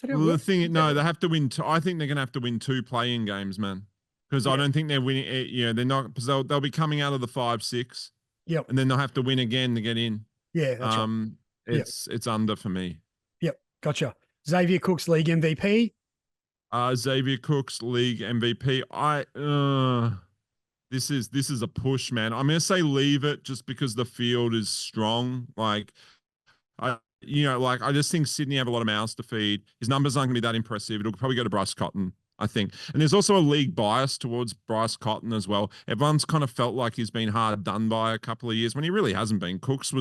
the thing, no, they have to win. I think they're going to have to win 2 play-in games, man. Because I don't think they're winning. They're not, because they'll be coming out of the 5-6. Yep. And then they'll have to win again to get in. Yeah, that's right. It's under for me. Yep, gotcha. Xavier Cook's league MVP. Xavier Cook's league MVP. This is a push, man. I'm gonna say leave it just because the field is strong. Like, I just think Sydney have a lot of mouths to feed. His numbers aren't gonna be that impressive. It'll probably go to Bryce Cotton, I think. And there's also a league bias towards Bryce Cotton as well. Everyone's kind of felt like he's been hard done by a couple of years when he really hasn't been. Cooks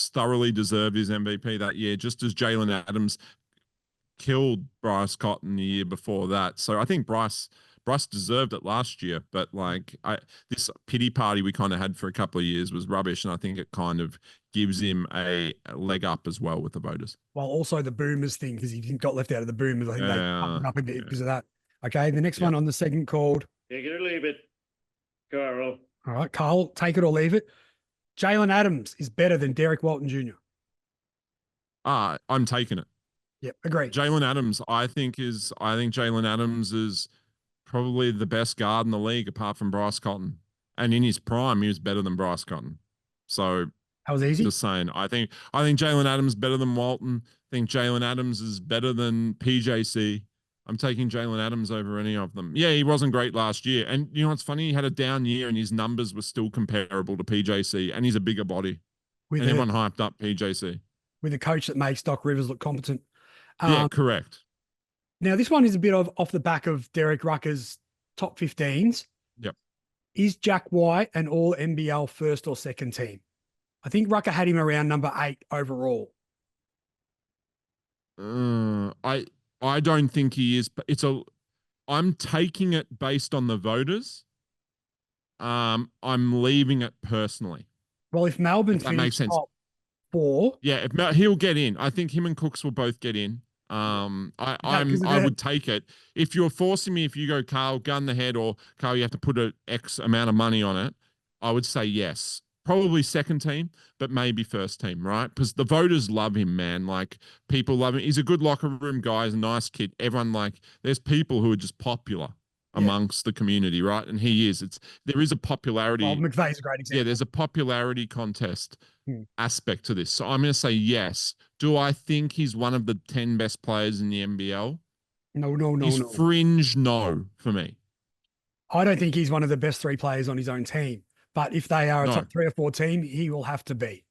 thoroughly deserved his MVP that year, just as Jalen Adams killed Bryce Cotton the year before that. So I think Bryce deserved it last year, but this pity party we kind of had for a couple of years was rubbish, and I think it kind of gives him a leg up as well with the voters. Well, also the Boomers thing, because he got left out of the Boomers. I think they pumped up a bit because of that. Okay, the next one on the segment called Take it or leave it, Carl. All right, Carl, take it or leave it. Jalen Adams is better than Derek Walton Jr. I'm taking it. Yep, agreed. Jalen Adams, I think Jalen Adams is probably the best guard in the league apart from Bryce Cotton. And in his prime, he was better than Bryce Cotton. So that was easy. Just saying, I think Jalen Adams is better than Walton. I think Jalen Adams is better than PJC. I'm taking Jalen Adams over any of them. Yeah, he wasn't great last year. And you know what's funny? He had a down year and his numbers were still comparable to PJC, and he's a bigger body. And everyone hyped up PJC. With a coach that makes Doc Rivers look competent. Yeah, correct. Now, this one is a bit off the back of Derek Rucker's top 15s. Yep. Is Jack White an all NBL first or second team? I think Rucker had him around number 8 overall. I don't think he is. I'm taking it based on the voters. I'm leaving it personally. Well, if Melbourne finishes top 4, yeah, he'll get in. I think him and Cooks will both get in. I would take it. If you're forcing me, if you go, Carl, gun the head, or Carl, you have to put an X amount of money on it, I would say yes. Probably second team, but maybe first team, right? Because the voters love him, man. Like, people love him. He's a good locker room guy. He's a nice kid. Everyone, there's people who are just popular amongst the community, right? And he is. There is a popularity. Well, McVeigh's a great example. Yeah, there's a popularity contest aspect to this. So I'm going to say yes. Do I think he's one of the 10 best players in the NBL? No. He's fringe no for me. I don't think he's one of the best 3 players on his own team. But if they are a top 3 or 4 team, he will have to be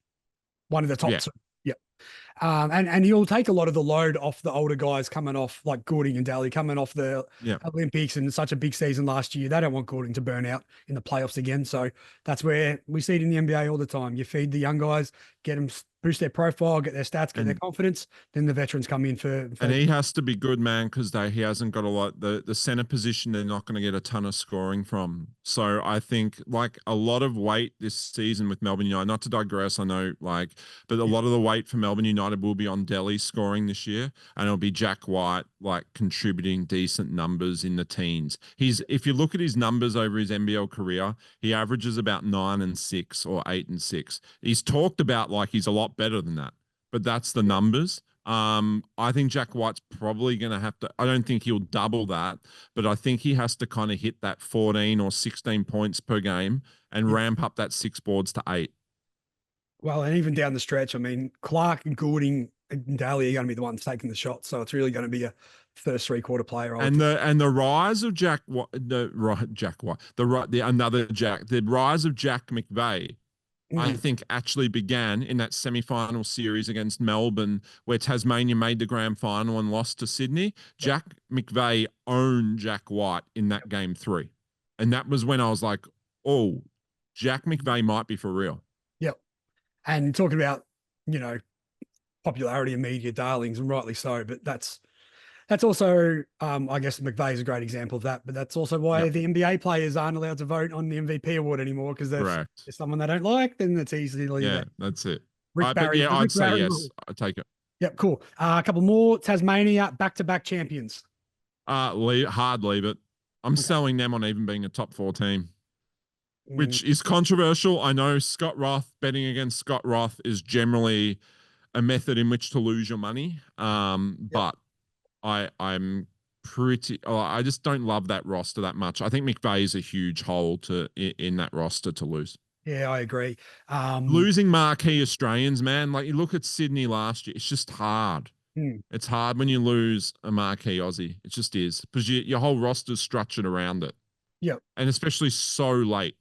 one of the top 2. Yep. And he'll take a lot of the load off the older guys coming off, like Goulding and Daly, coming off the Olympics and such a big season last year. They don't want Goulding to burn out in the playoffs again. So that's where we see it in the NBA all the time. You feed the young guys, get them, boost their profile, get their stats, get their confidence. Then the veterans come in for and he has to be good, man, because he hasn't got a lot. The center position, they're not going to get a ton of scoring from. So I think a lot of weight this season with Melbourne United, not to digress, I know, but a lot of the weight for Melbourne United will be on Delhi scoring this year, and it'll be Jack White contributing decent numbers in the teens. If you look at his numbers over his NBL career, he averages about 9 and 6 or 8 and 6. He's talked about he's a lot better than that, but that's the numbers. I think Jack White's probably going to have to, I don't think he'll double that, but I think he has to kind of hit that 14 or 16 points per game and ramp up that 6 boards to 8. Well, and even down the stretch, I mean, Clark and Goulding Daly are going to be the ones taking the shot. So it's really going to be a first 3-quarter player. And the rise of Jack White, the rise of Jack McVeigh, I think actually began in that semi-final series against Melbourne, where Tasmania made the grand final and lost to Sydney. Jack McVeigh owned Jack White in that game 3. And that was when I was like, oh, Jack McVeigh might be for real. Yep. And talking about, you know, popularity and media darlings, and rightly so, but that's also, I guess McVeigh's a great example of that, but that's also why the NBA players aren't allowed to vote on the MVP award anymore, because there's someone they don't like, then it's easily that's it. Rick Barry, but yeah, I'd say yes. Rule. I take it. Yep, cool. A couple more. Tasmania back-to-back champions. Hard leave it. I'm selling them on even being a top 4 team, which is controversial. I know betting against Scott Roth is generally a method in which to lose your money, but I'm pretty. I just don't love that roster that much. I think McVeigh is a huge hole in that roster to lose. Yeah, I agree. Losing marquee Australians, man. Like, you look at Sydney last year, it's just hard. It's hard when you lose a marquee Aussie. It just is, because your whole roster's structured around it. Yep. And especially so late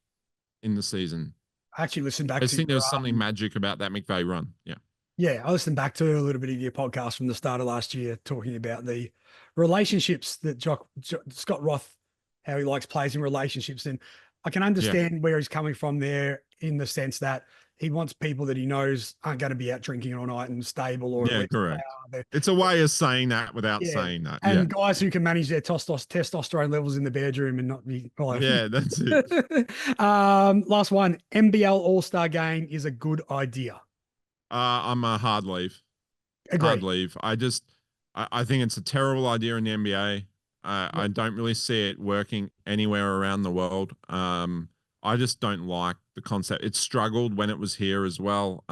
in the season. I actually listened back I think there was something magic about that McVeigh run. Yeah. Yeah, I listened back to a little bit of your podcast from the start of last year, talking about the relationships that Scott Roth, how he likes players in relationships. And I can understand where he's coming from there, in the sense that he wants people that he knows aren't going to be out drinking all night and stable. Or correct. It's a way of saying that without saying that. And guys who can manage their testosterone levels in the bedroom and not be. Yeah, that's it. Last one. NBL All-Star Game is a good idea. I'm a hard leave. Agreed. Hard leave. I think it's a terrible idea in the NBA. I don't really see it working anywhere around the world. I just don't like the concept. It struggled when it was here as well.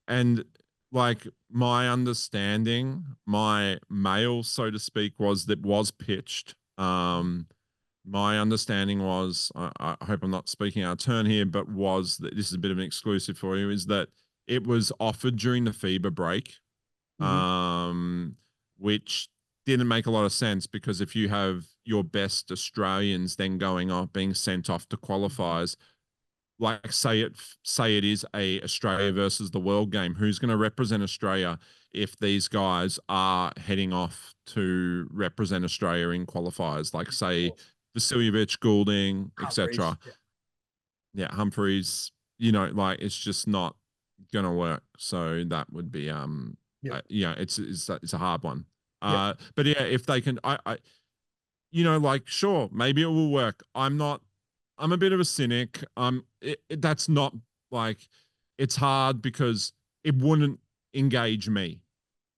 And like, my understanding, my mail, so to speak, was pitched. My understanding was, I hope I'm not speaking out of turn here, but was that, this is a bit of an exclusive for you, is that it was offered during the FIBA break, which didn't make a lot of sense, because if you have your best Australians then going off, being sent off to qualifiers, like say it is a Australia versus the world game, who's going to represent Australia if these guys are heading off to represent Australia in qualifiers, like say Vasiljevic, Goulding, etc. Yeah, Humphreys, you know, like, it's just not gonna work. So that would be it's a hard one. But yeah, if they can, I you know, like, sure, maybe it will work. I'm a bit of a cynic. That's not, like, it's hard because it wouldn't engage me,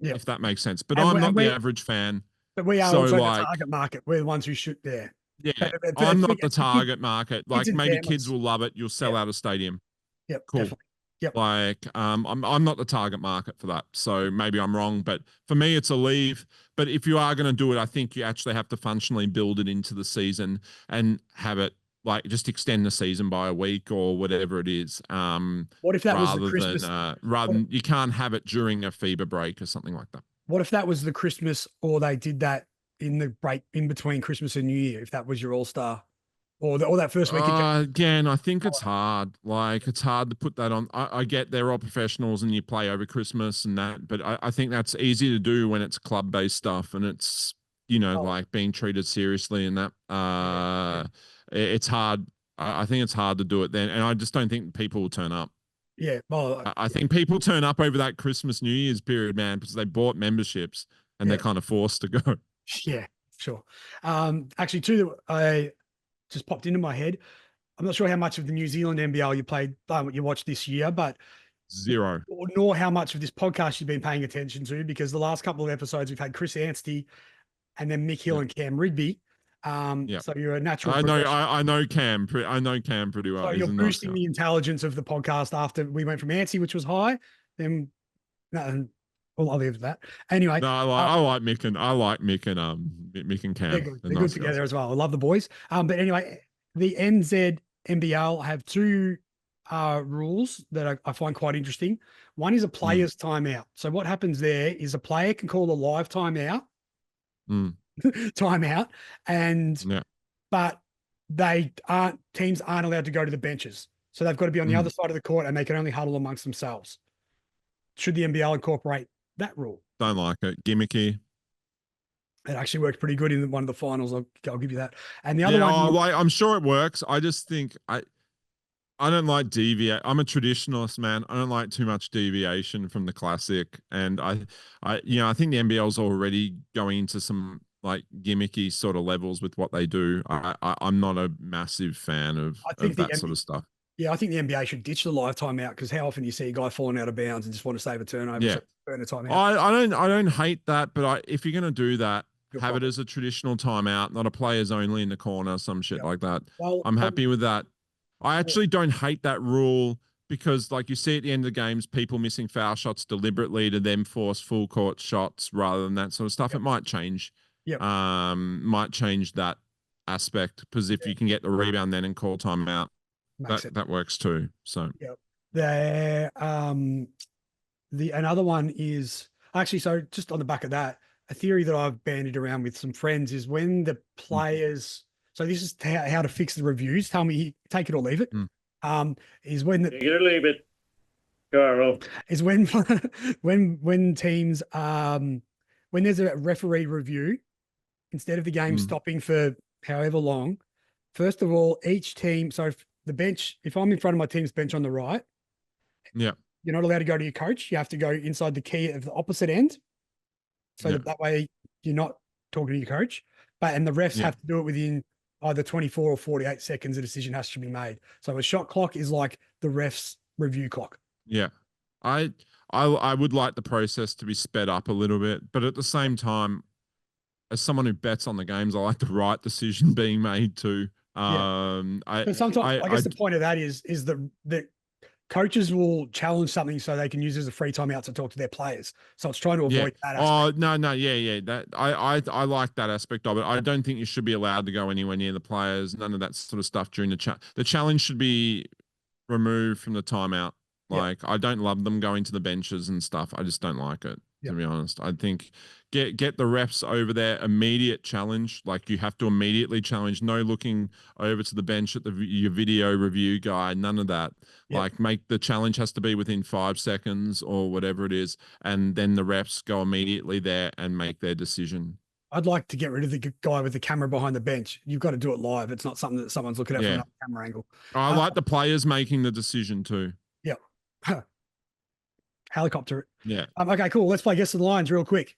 if that makes sense. But I'm not the average fan. But we are also the target market. We're the ones who shoot there. Yeah, I'm not the target market. Like, maybe kids will love it. You'll sell out a stadium. Yep, cool. Definitely. Yep. Like, I'm not the target market for that. So maybe I'm wrong, but for me, it's a leave. But if you are going to do it, I think you actually have to functionally build it into the season and have it, like, just extend the season by a week or whatever it is. What if that was the Christmas? Rather than, you can't have it during a FIBA break or something like that. What if that was the Christmas, or they did that in the break in between Christmas and New Year? If that was your All-Star, or that first week. Again, I think it's hard. Like, it's hard to put that on. I get they're all professionals and you play over Christmas and that, but I think that's easy to do when it's club-based stuff and it's, you know, like, being treated seriously and that. It's hard. I think it's hard to do it then, and I just don't think people will turn up. Yeah, well, I think people turn up over that Christmas, New Year's period, man, because they bought memberships and they're kind of forced to go. Yeah, sure. Actually, too, that I just popped into my head. I'm not sure how much of the New Zealand NBL you watched this year, but zero. Nor how much of this podcast you've been paying attention to, because the last couple of episodes we've had Chris Anstey and then Mick Hill and Cam Rigby. So you're a natural. I know Cam pretty well. So you're boosting the intelligence of the podcast after we went from Anstey, which was high. Then, well, I'll leave it at that. Anyway, no, I like Mick and Cam. They're good together as well. I love the boys. But anyway, the NZ NBL have two rules that I find quite interesting. One is a player's timeout. So what happens there is a player can call a live timeout, and Yeah. but teams aren't allowed to go to the benches. So they've got to be on the other side of the court, and they can only huddle amongst themselves. Should the NBL incorporate that rule? Don't like it. Gimmicky. It actually worked pretty good in one of the finals. I'll give you that. And the other one, like, I'm sure it works. I just think I don't like deviate. I'm a traditionalist, man. I don't like too much deviation from the classic. And I think the NBL's already going into some like gimmicky sort of levels with what they do. I'm not a massive fan of that sort of stuff. Yeah, I think the NBA should ditch the live timeout, because how often do you see a guy falling out of bounds and just want to save a turnover? Yeah. So burn a timeout. I don't hate that, but if you're going to do that, have it as a traditional timeout, not a players only in the corner, some shit like that. Well, I'm happy with that. I actually don't hate that rule, because like you see at the end of the games, people missing foul shots deliberately to then force full court shots rather than that sort of stuff. It might change. Might change that aspect, because if you can get the rebound then and call timeout, that works too. So another one is actually, so just on the back of that, a theory that I've bandied around with some friends is when the players, so this is how to fix the reviews. Tell me, take it or leave it. Is when take it or leave it, Carl. Is when teams when there's a referee review, instead of the game stopping for however long, first of all, each team, so if the bench, if I'm in front of my team's bench on the right, you're not allowed to go to your coach. You have to go inside the key of the opposite end. So that way you're not talking to your coach. And the refs have to do it within either 24 or 48 seconds. A decision has to be made. So a shot clock is like the refs' review clock. Yeah. I would like the process to be sped up a little bit, but at the same time, as someone who bets on the games, I like the right decision being made too. I guess the point of that is that coaches will challenge something so they can use it as a free timeout to talk to their players. So it's trying to avoid that aspect. Oh, no. Yeah. That I like that aspect of it. I don't think you should be allowed to go anywhere near the players. None of that sort of stuff during the chat. The challenge should be removed from the timeout. Like, I don't love them going to the benches and stuff. I just don't like it, to be honest. I think get the refs over there, immediate challenge. Like, you have to immediately challenge. No looking over to the bench at your video review guy. None of that. Like, the challenge has to be within 5 seconds or whatever it is, and then the refs go immediately there and make their decision. I'd like to get rid of the guy with the camera behind the bench. You've got to do it live. It's not something that someone's looking at from another camera angle. I like the players making the decision too. Helicopter. Okay, cool. Let's play Guess the Lines real quick.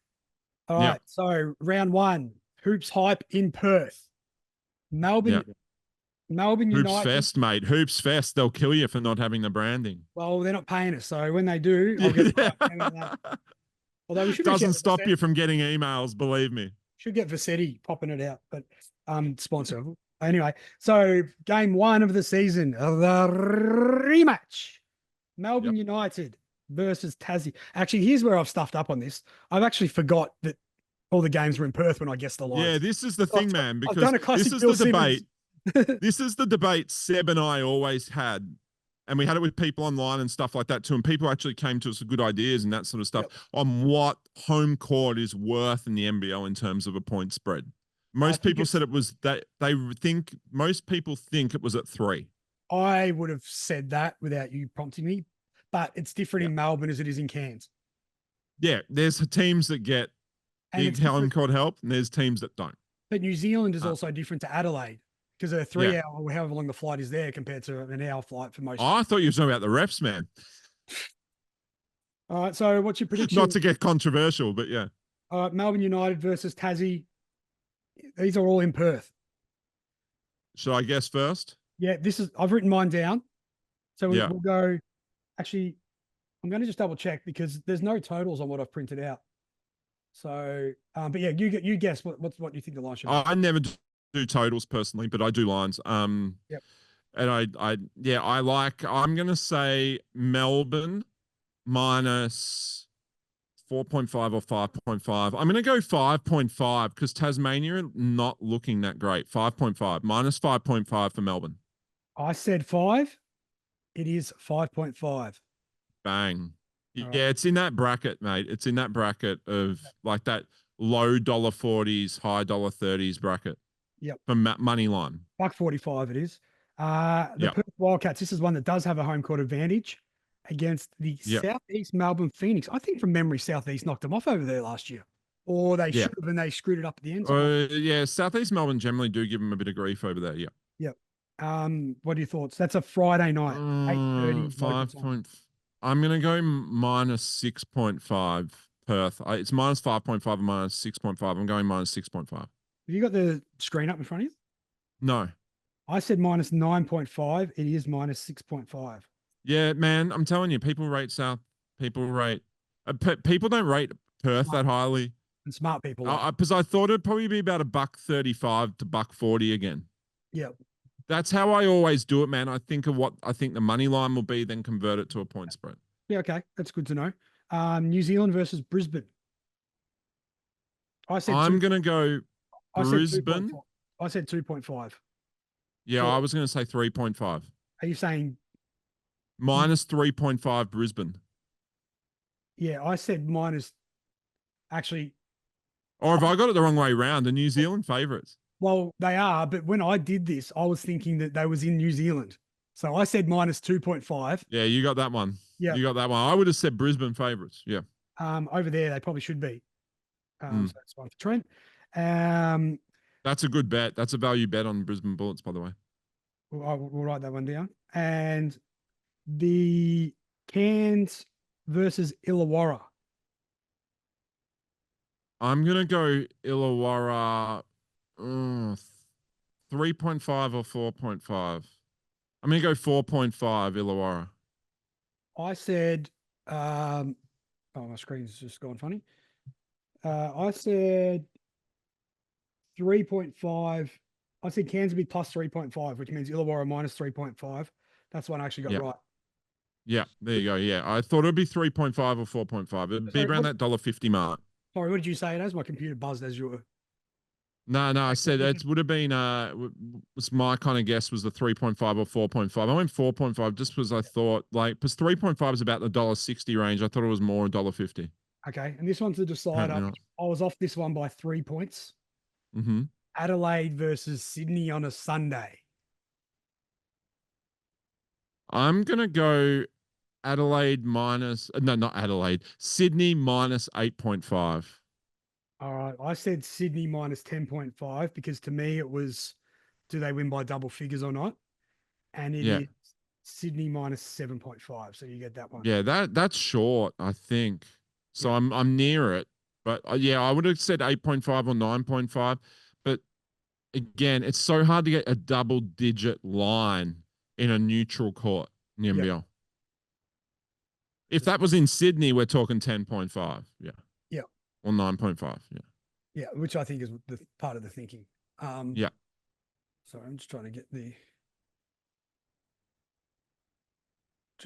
All right. So round one, Hoops Hype in Perth. Melbourne Hoops United. Fest, mate. Hoops Fest. They'll kill you for not having the branding. Well, they're not paying us. So when they do, I'll get although we should doesn't stop you from getting emails, believe me. Should get Vassetti popping it out, but sponsor. Anyway, so game one of the season, the rematch. Melbourne United versus Tassie. Actually, here's where I've stuffed up on this. I've actually forgot that all the games were in Perth when I guessed the lines. Yeah, this is the thing, man, because this is Bill the debate. This is the debate Seb and I always had. And we had it with people online and stuff like that too. And people actually came to us with good ideas and that sort of stuff on what home court is worth in the NBL in terms of a point spread. Most people said it was that most people think it was at 3. I would have said that without you prompting me, but it's different in Melbourne as it is in Cairns. Yeah, there's teams that get big home court help, and there's teams that don't. But New Zealand is also different to Adelaide, because a 3 hour, or however long the flight is there, compared to an hour flight for most. Oh, I thought you were talking about the refs, man. All right, so what's your prediction? Not to get controversial, but yeah. All right, Melbourne United versus Tassie. These are all in Perth. Should I guess first? Yeah, I've written mine down. So we'll go. Actually, I'm going to just double check because there's no totals on what I've printed out. So, but yeah, you guess what you think the line should be. I never do totals personally, but I do lines. And I'm going to say Melbourne minus 4.5 or 5.5. I'm going to go 5.5 because Tasmania not looking that great. 5.5 minus 5.5 for Melbourne. I said 5. It is 5.5. Bang. All Yeah, right. it's in that bracket, mate. It's in that bracket of like that low $40s, high $30s bracket. Yep. For money line. $1.45 it is. The Yep. Perth Wildcats, this is one that does have a home court advantage against the Yep. Southeast Melbourne Phoenix. I think from memory, Southeast knocked them off over there last year. Or they Yeah. should have, and they screwed it up at the end. Yeah, Southeast Melbourne generally do give them a bit of grief over there. Yeah. Yep. What are your thoughts? That's a Friday night, 8:30 local 5 time. point. I'm gonna go minus 6.5 Perth. It's minus 5.5 and minus 6.5. I'm going minus 6.5. Have you got the screen up in front of you? No. I said minus 9.5. It is minus 6.5. Yeah, man. I'm telling you, people rate South. People rate. People don't rate Perth that highly. And smart people. Because I thought it'd probably be about $1.35 to $1.40 again. Yep. That's how I always do it, man. I think of what I think the money line will be, then convert it to a point spread. Yeah, okay. That's good to know. New Zealand versus Brisbane. I'm going to go Brisbane. I said 2.5. Yeah, I was going to say 3.5. Are you saying minus 3.5 Brisbane? Yeah, I said minus. Actually. Or have I got it the wrong way around? The New Zealand favourites. Well, they are, but when I did this, I was thinking that they was in New Zealand. So I said minus 2.5. Yeah, you got that one. Yeah. You got that one. I would have said Brisbane favourites. Yeah. Over there, they probably should be. So that's one for Trent. That's a good bet. That's a value bet on Brisbane Bullets, by the way. We'll write that one down. And the Cairns versus Illawarra. I'm going to go Illawarra 3.5 or 4.5. I'm going to go 4.5 Illawarra. I said, my screen's just gone funny. I said 3.5. I said Cairns would be plus 3.5, which means Illawarra minus 3.5. That's one I actually got right. Yeah, there you go. Yeah, I thought it'd be 3.5 or 4.5. It'd be around that $1.50 mark. Sorry, what did you say it as? My computer buzzed as you were. No, I said it would have been, was my kind of guess was the 3.5 or 4.5. I went 4.5 just because I thought, because 3.5 is about the $1.60 range. I thought it was more $1.50. Okay, and this one's the decider. I was off this one by 3 points. Mm-hmm. Adelaide versus Sydney on a Sunday. I'm going to go Adelaide not Adelaide. Sydney minus 8.5. All right. I said Sydney minus 10.5 because to me it was, do they win by double figures or not? And it is Sydney minus 7.5. So you get that one. Yeah, that's short, I think. So I'm near it. But I would have said 8.5 or 9.5. But again, it's so hard to get a double digit line in a neutral court in the NBL. If that was in Sydney, we're talking 10.5. Yeah. Yeah. Or 9.5. Yeah. Yeah, which I think is the part of the thinking. Yeah. Sorry, I'm just trying to get the.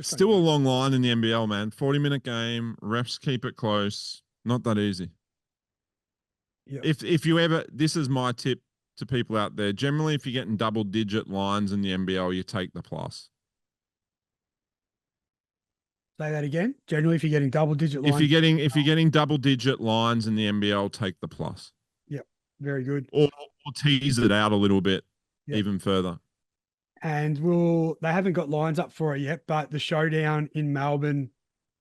Still a long line in the NBL, man. 40-minute game. Refs keep it close. Not that easy. Yeah. If you ever, this is my tip to people out there. Generally, if you're getting double-digit lines in the NBL, you take the plus. Say that again. Generally, if you're getting double-digit lines. If you're getting double-digit lines in the NBL, take the plus. Yep. Very good. Or tease it out a little bit, even further. And they haven't got lines up for it yet, but the showdown in Melbourne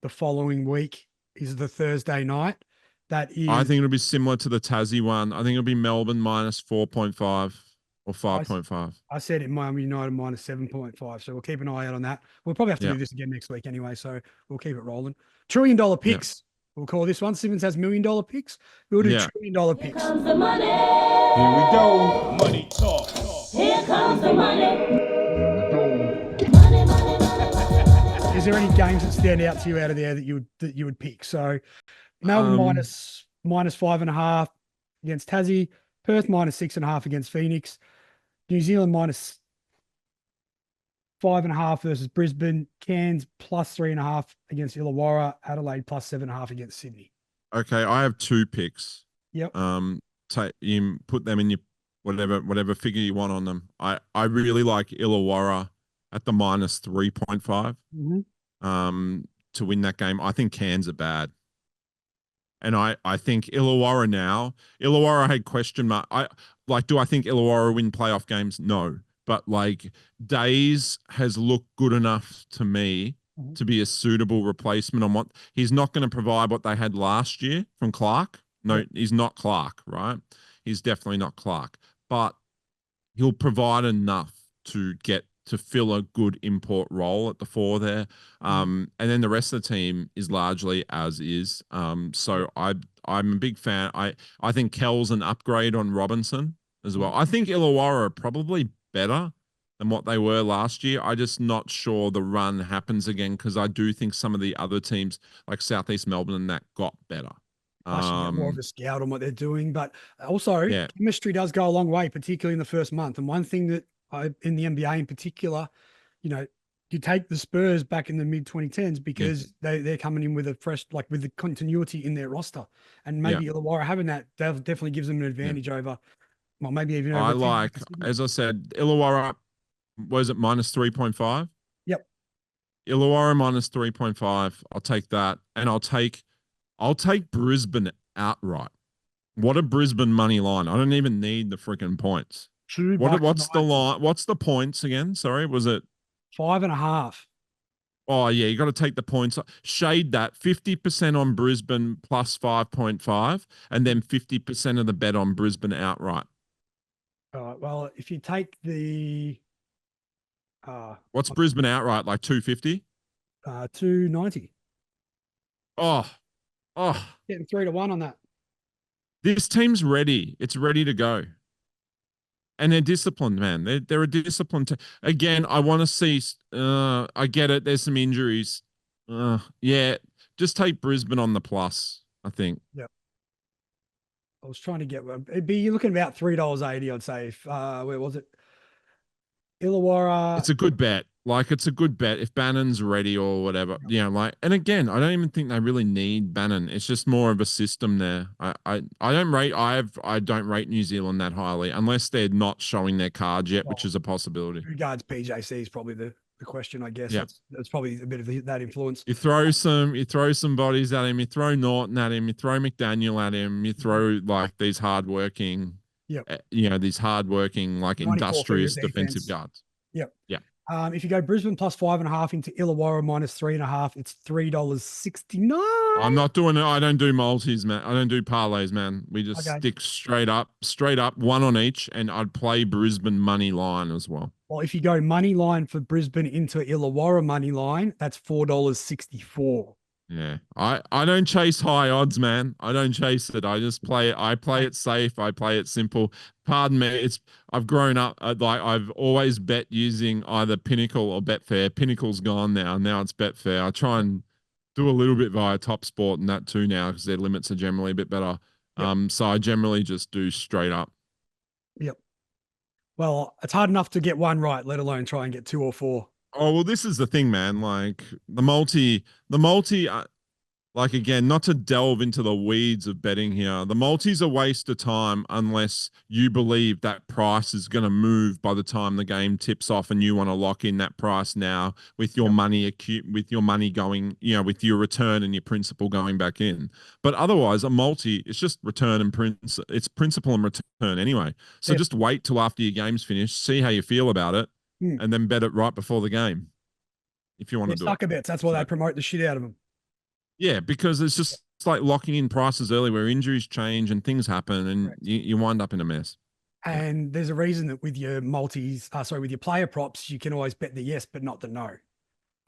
the following week is the Thursday night. That is. I think it'll be similar to the Tassie one. I think it'll be Melbourne minus 4.5 or 5.5. I said it Miami United minus 7.5. So we'll keep an eye out on that. We'll probably have to do this again next week anyway. So we'll keep it rolling. $1 trillion picks. We'll call this one. Simmons has $1 million picks. We'll do $1 trillion picks. Here comes the money. Here we go. Money talk. Here comes the money. Is there any games that stand out to you out of there that you would pick? So Melbourne minus 5.5 against Tassie, Perth minus 6.5 against Phoenix, New Zealand minus 5.5 versus Brisbane, Cairns plus 3.5 against Illawarra, Adelaide plus 7.5 against Sydney. Okay, I have 2 picks. Yep. You put them in your whatever figure you want on them. I really like Illawarra at the minus 3.5 to win that game. I think Cairns are bad. And I think Illawarra now, Illawarra had question mark. Do I think Illawarra win playoff games? No. But like Days has looked good enough to me to be a suitable replacement on what he's not going to provide what they had last year from Clark. No, he's not Clark, right? He's definitely not Clark, but he'll provide enough to get to fill a good import role at the 4 there. And then the rest of the team is largely as is. So I'm a big fan. I think Kell's an upgrade on Robinson as well. I think Illawarra are probably better than what they were last year. I just not sure the run happens again because I do think some of the other teams like Southeast Melbourne and that got better. Plus, you get more of a scout on what they're doing, but also chemistry does go a long way, particularly in the first month. And one thing that in the NBA in particular, you take the Spurs back in the mid 2010s because they're coming in with a fresh, like with the continuity in their roster, and maybe Illawarra having that definitely gives them an advantage over, well, maybe even over. As I said, Illawarra was it minus 3.5? Yep. Illawarra minus 3.5. I'll take that, and I'll take Brisbane outright. What a Brisbane money line. I don't even need the freaking points. What's the line? What's the points again? Sorry, was it 5.5? Oh yeah, you got to take the points. Shade that 50% on Brisbane plus 5.5, and then 50% of the bet on Brisbane outright. All right. Well, if you take the what's Brisbane outright, like 250? 290. Oh, Getting 3-1 on that. This team's ready. It's ready to go. And they're disciplined, man. They're a disciplined team. Again, I want to see, I get it. There's some injuries. Yeah, just take Brisbane on the plus, I think. Yep. I was trying to get one. You're looking about $3.80, I'd say. Where was it? Illawarra. It's a good bet. Like, it's a good bet if Bannon's ready or whatever. And again, I don't even think they really need Bannon. It's just more of a system there. I don't rate New Zealand that highly unless they're not showing their cards yet, which is a possibility. Regards PJC is probably the question, I guess. Yeah. That's probably a bit of that influence. You throw some bodies at him, you throw Norton at him, you throw McDaniel at him, you throw like these hardworking, these hardworking, like industrious defensive guards. Yep. Yeah. If you go Brisbane plus 5.5 into Illawarra minus 3.5, it's $3.69. I'm not doing it. I don't do multis, man. I don't do parlays, man. We just stick straight up, one on each, and I'd play Brisbane money line as well. Well, if you go money line for Brisbane into Illawarra money line, that's $4.64. Yeah, I don't chase high odds, man. I don't chase it. I just play it. I play it safe. I play it simple. Pardon me. I've grown up I've always bet using either Pinnacle or Betfair. Pinnacle's gone now. Now it's Betfair. I try and do a little bit via Top Sport and that too now because their limits are generally a bit better. Yep. So I generally just do straight up. Yep. Well, it's hard enough to get one right, let alone try and get 2 or 4. Oh, well, this is the thing, man. Like the multi, like again, not to delve into the weeds of betting here, the multi's a waste of time unless you believe that price is going to move by the time the game tips off and you want to lock in that price now with your money with your money going, with your return and your principal going back in. But otherwise, a multi, it's just return and it's principal and return anyway. So just wait till after your game's finished, see how you feel about it, and then bet it right before the game if you want to do sucker bets. That's why they promote the shit out of them. Yeah, because it's like locking in prices early where injuries change and things happen and you wind up in a mess. And there's a reason that with your with your player props, you can always bet the yes, but not the no.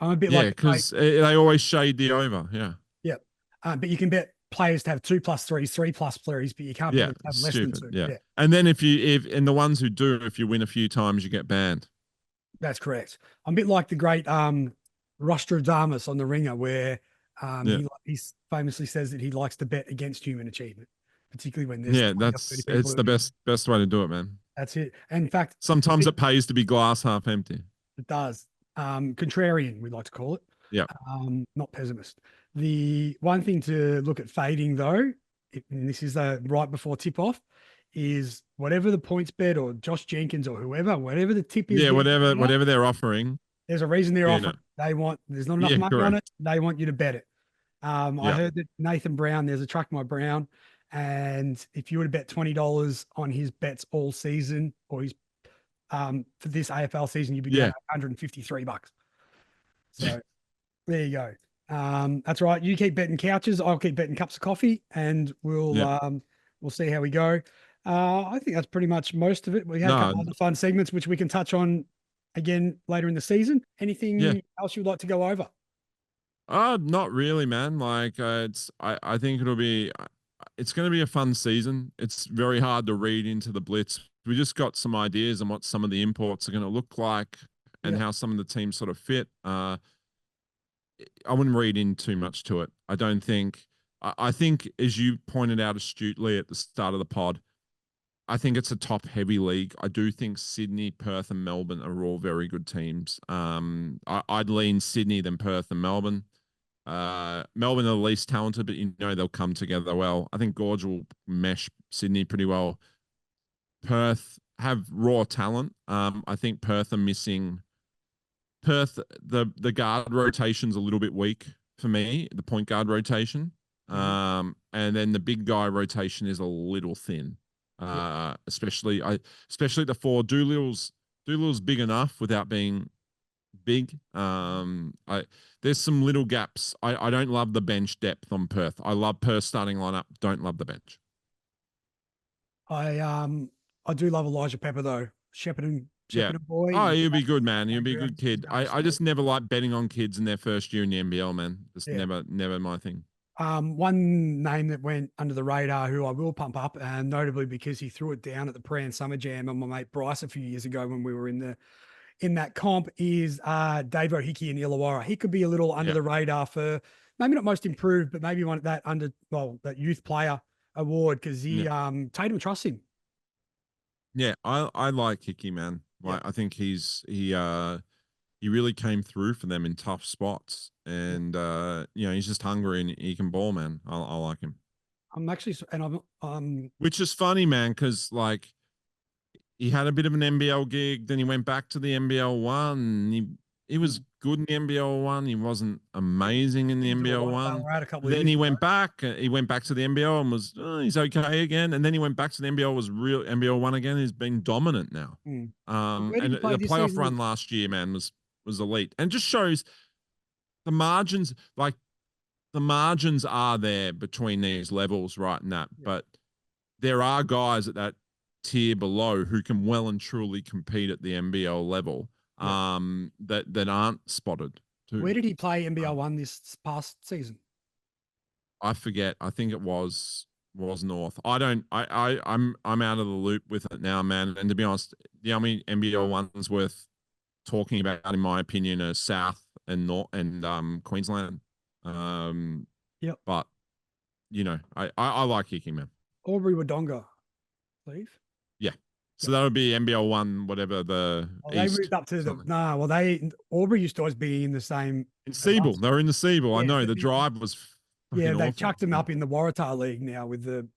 I'm a bit because they always shade the over. Yeah. Yep. But you can bet players to have 2+3s, 3+3s, but you can't bet them to have less than 2. Yeah. And then if the ones who do, if you win a few times, you get banned. That's correct. I'm a bit like the great Rostradamus on The Ringer, where he famously says that he likes to bet against human achievement, particularly when there's it's the best way to do it, man. That's it. And in fact, sometimes it pays to be glass half empty. It does. Contrarian, we like to call it. Yeah. Not pessimist. The one thing to look at fading though, and this is right before tip off, is whatever the points bet or Josh Jenkins or whoever, whatever the tip is. Yeah, whatever they're offering. There's a reason they're Yeah, offering. There's not enough Yeah, money on correct. it. They want you to bet it. I Yeah. heard that Nathan Brown, there's a Truck My Brown, and if you were to bet $20 on his bets all season, or his for this AFL season, you'd be down $153. So there you go. That's right. You keep betting couches, I'll keep betting cups of coffee, and we'll see how we go. I think that's pretty much most of it. We had a couple other fun segments which we can touch on again later in the season. Anything else you'd like to go over? Not really, man. Like I think it's going to be a fun season. It's very hard to read into the Blitz. We just got some ideas on what some of the imports are going to look like and how some of the teams sort of fit. I wouldn't read in too much to it. I don't think, I think as you pointed out astutely at the start of the pod, I think it's a top heavy league. I do think Sydney, Perth and Melbourne are all very good teams. I'd lean Sydney than Perth and Melbourne. Melbourne are the least talented, but you know they'll come together well. I think Gorge will mesh Sydney pretty well. Perth have raw talent. I think Perth are missing. Perth, the guard rotation's a little bit weak for me, the point guard rotation. And then the big guy rotation is a little thin. Especially the four. Doolittle's big enough without being big. There's some little gaps. I don't love the bench depth on Perth. I love Perth starting lineup. Don't love the bench. I do love Elijah Pepper though. Shepparton boy. Oh, he'll be good, man. He'll be a good kid. I just never like betting on kids in their first year in the NBL, man. Just never my thing. One name that went under the radar who I will pump up, and notably because he threw it down at the Pre and Summer Jam on my mate Bice a few years ago when we were in that comp, is Dave O'Hickey in Illawarra. He could be a little under the radar for maybe not most improved, but maybe one that that youth player award, because Tatum trusts him. Yeah, I like Hickey, man. Like I think he really came through for them in tough spots, and he's just hungry and he can ball, man. I like him. I'm actually, and I'm which is funny, man, because like he had a bit of an NBL gig, then he went back to the NBL one. He was good in the NBL one. He wasn't amazing in the NBL one. Then he went back. He went back to the NBL and was he's okay again. And then he went back to the NBL, was real NBL one again. He's been dominant now. And the playoff run last year, man, was elite, and just shows the margins. Like the margins are there between these levels, right? And that, but there are guys at that tier below who can well and truly compete at the NBL level. That aren't spotted too. Where did he play NBL one this past season? I forget. I think it was North. I'm out of the loop with it now, man. And to be honest, the only NBL ones worth talking about, in my opinion, are South and North and Queensland. But I like Hickey, man. Aubrey Wodonga, please. Yeah. So that would be NBL one, whatever the they moved up to Aubrey used to always be in the same in Siebel. They were in the Siebel. I know the drive was they chucked him up in the Waratah League now with the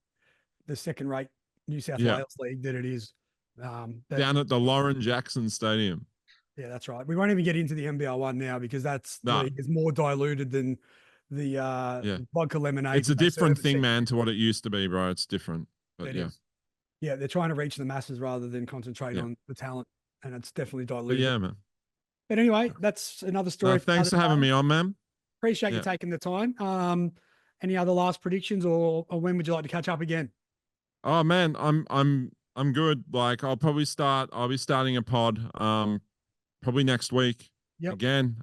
second rate New South Wales league that it is. Down at the Lauren Jackson Stadium. Yeah, that's right. We won't even get into the NBL one now because league is more diluted than the vodka lemonade. It's a different thing, man, to what it used to be, bro. It's different. But yeah, they're trying to reach the masses rather than concentrate on the talent, and it's definitely diluted. But yeah, man. But anyway, that's another story. Thanks for having me on, man. Appreciate you taking the time. Any other last predictions, or when would you like to catch up again? Oh man, I'm good. Like I'll be starting a pod probably next week. Again.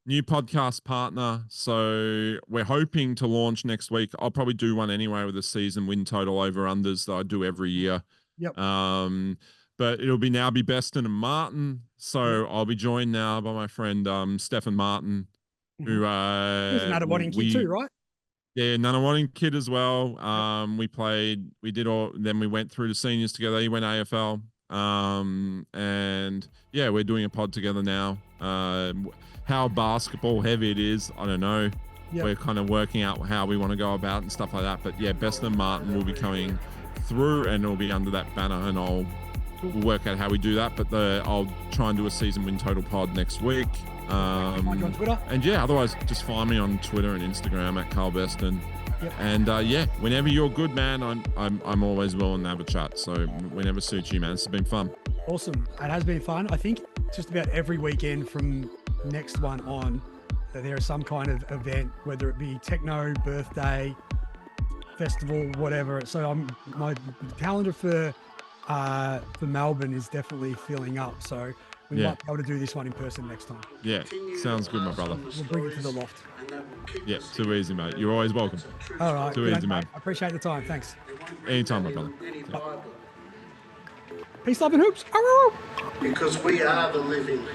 New podcast partner. So we're hoping to launch next week. I'll probably do one anyway with a season win total over unders that I do every year. But it'll be Beston and Martin. So I'll be joined now by my friend Stefan Martin, who he's an Nunawading kid too, right? Yeah, Nunawading kid as well. Then we went through the seniors together. He went AFL. And yeah, we're doing a pod together now. How basketball heavy it is, I don't know. We're kind of working out how we want to go about and stuff like that. But yeah, Beston and Martin will be coming through, and it'll be under that banner, and I'll we'll work out how we do that. But I'll try and do a season win total pod next week. Find you on Twitter. And yeah, otherwise just find me on Twitter and Instagram at Karl Beston. Yep. And yeah, whenever you're good, man, I'm always willing to have a chat. So whenever suits you, man. It's been fun. Awesome. It has been fun. I think just about every weekend from next one on, that there is some kind of event, whether it be techno, birthday, festival, whatever. So my calendar for Melbourne is definitely filling up. So we might be able to do this one in person next time. Yeah, sounds good, my brother. We'll bring it to the loft. Yeah, too easy, mate. You're always welcome. All right. Too Good easy, night, man. mate. I appreciate the time. Thanks. Anytime, my brother. Peace, love, and hoops. Because we are the living.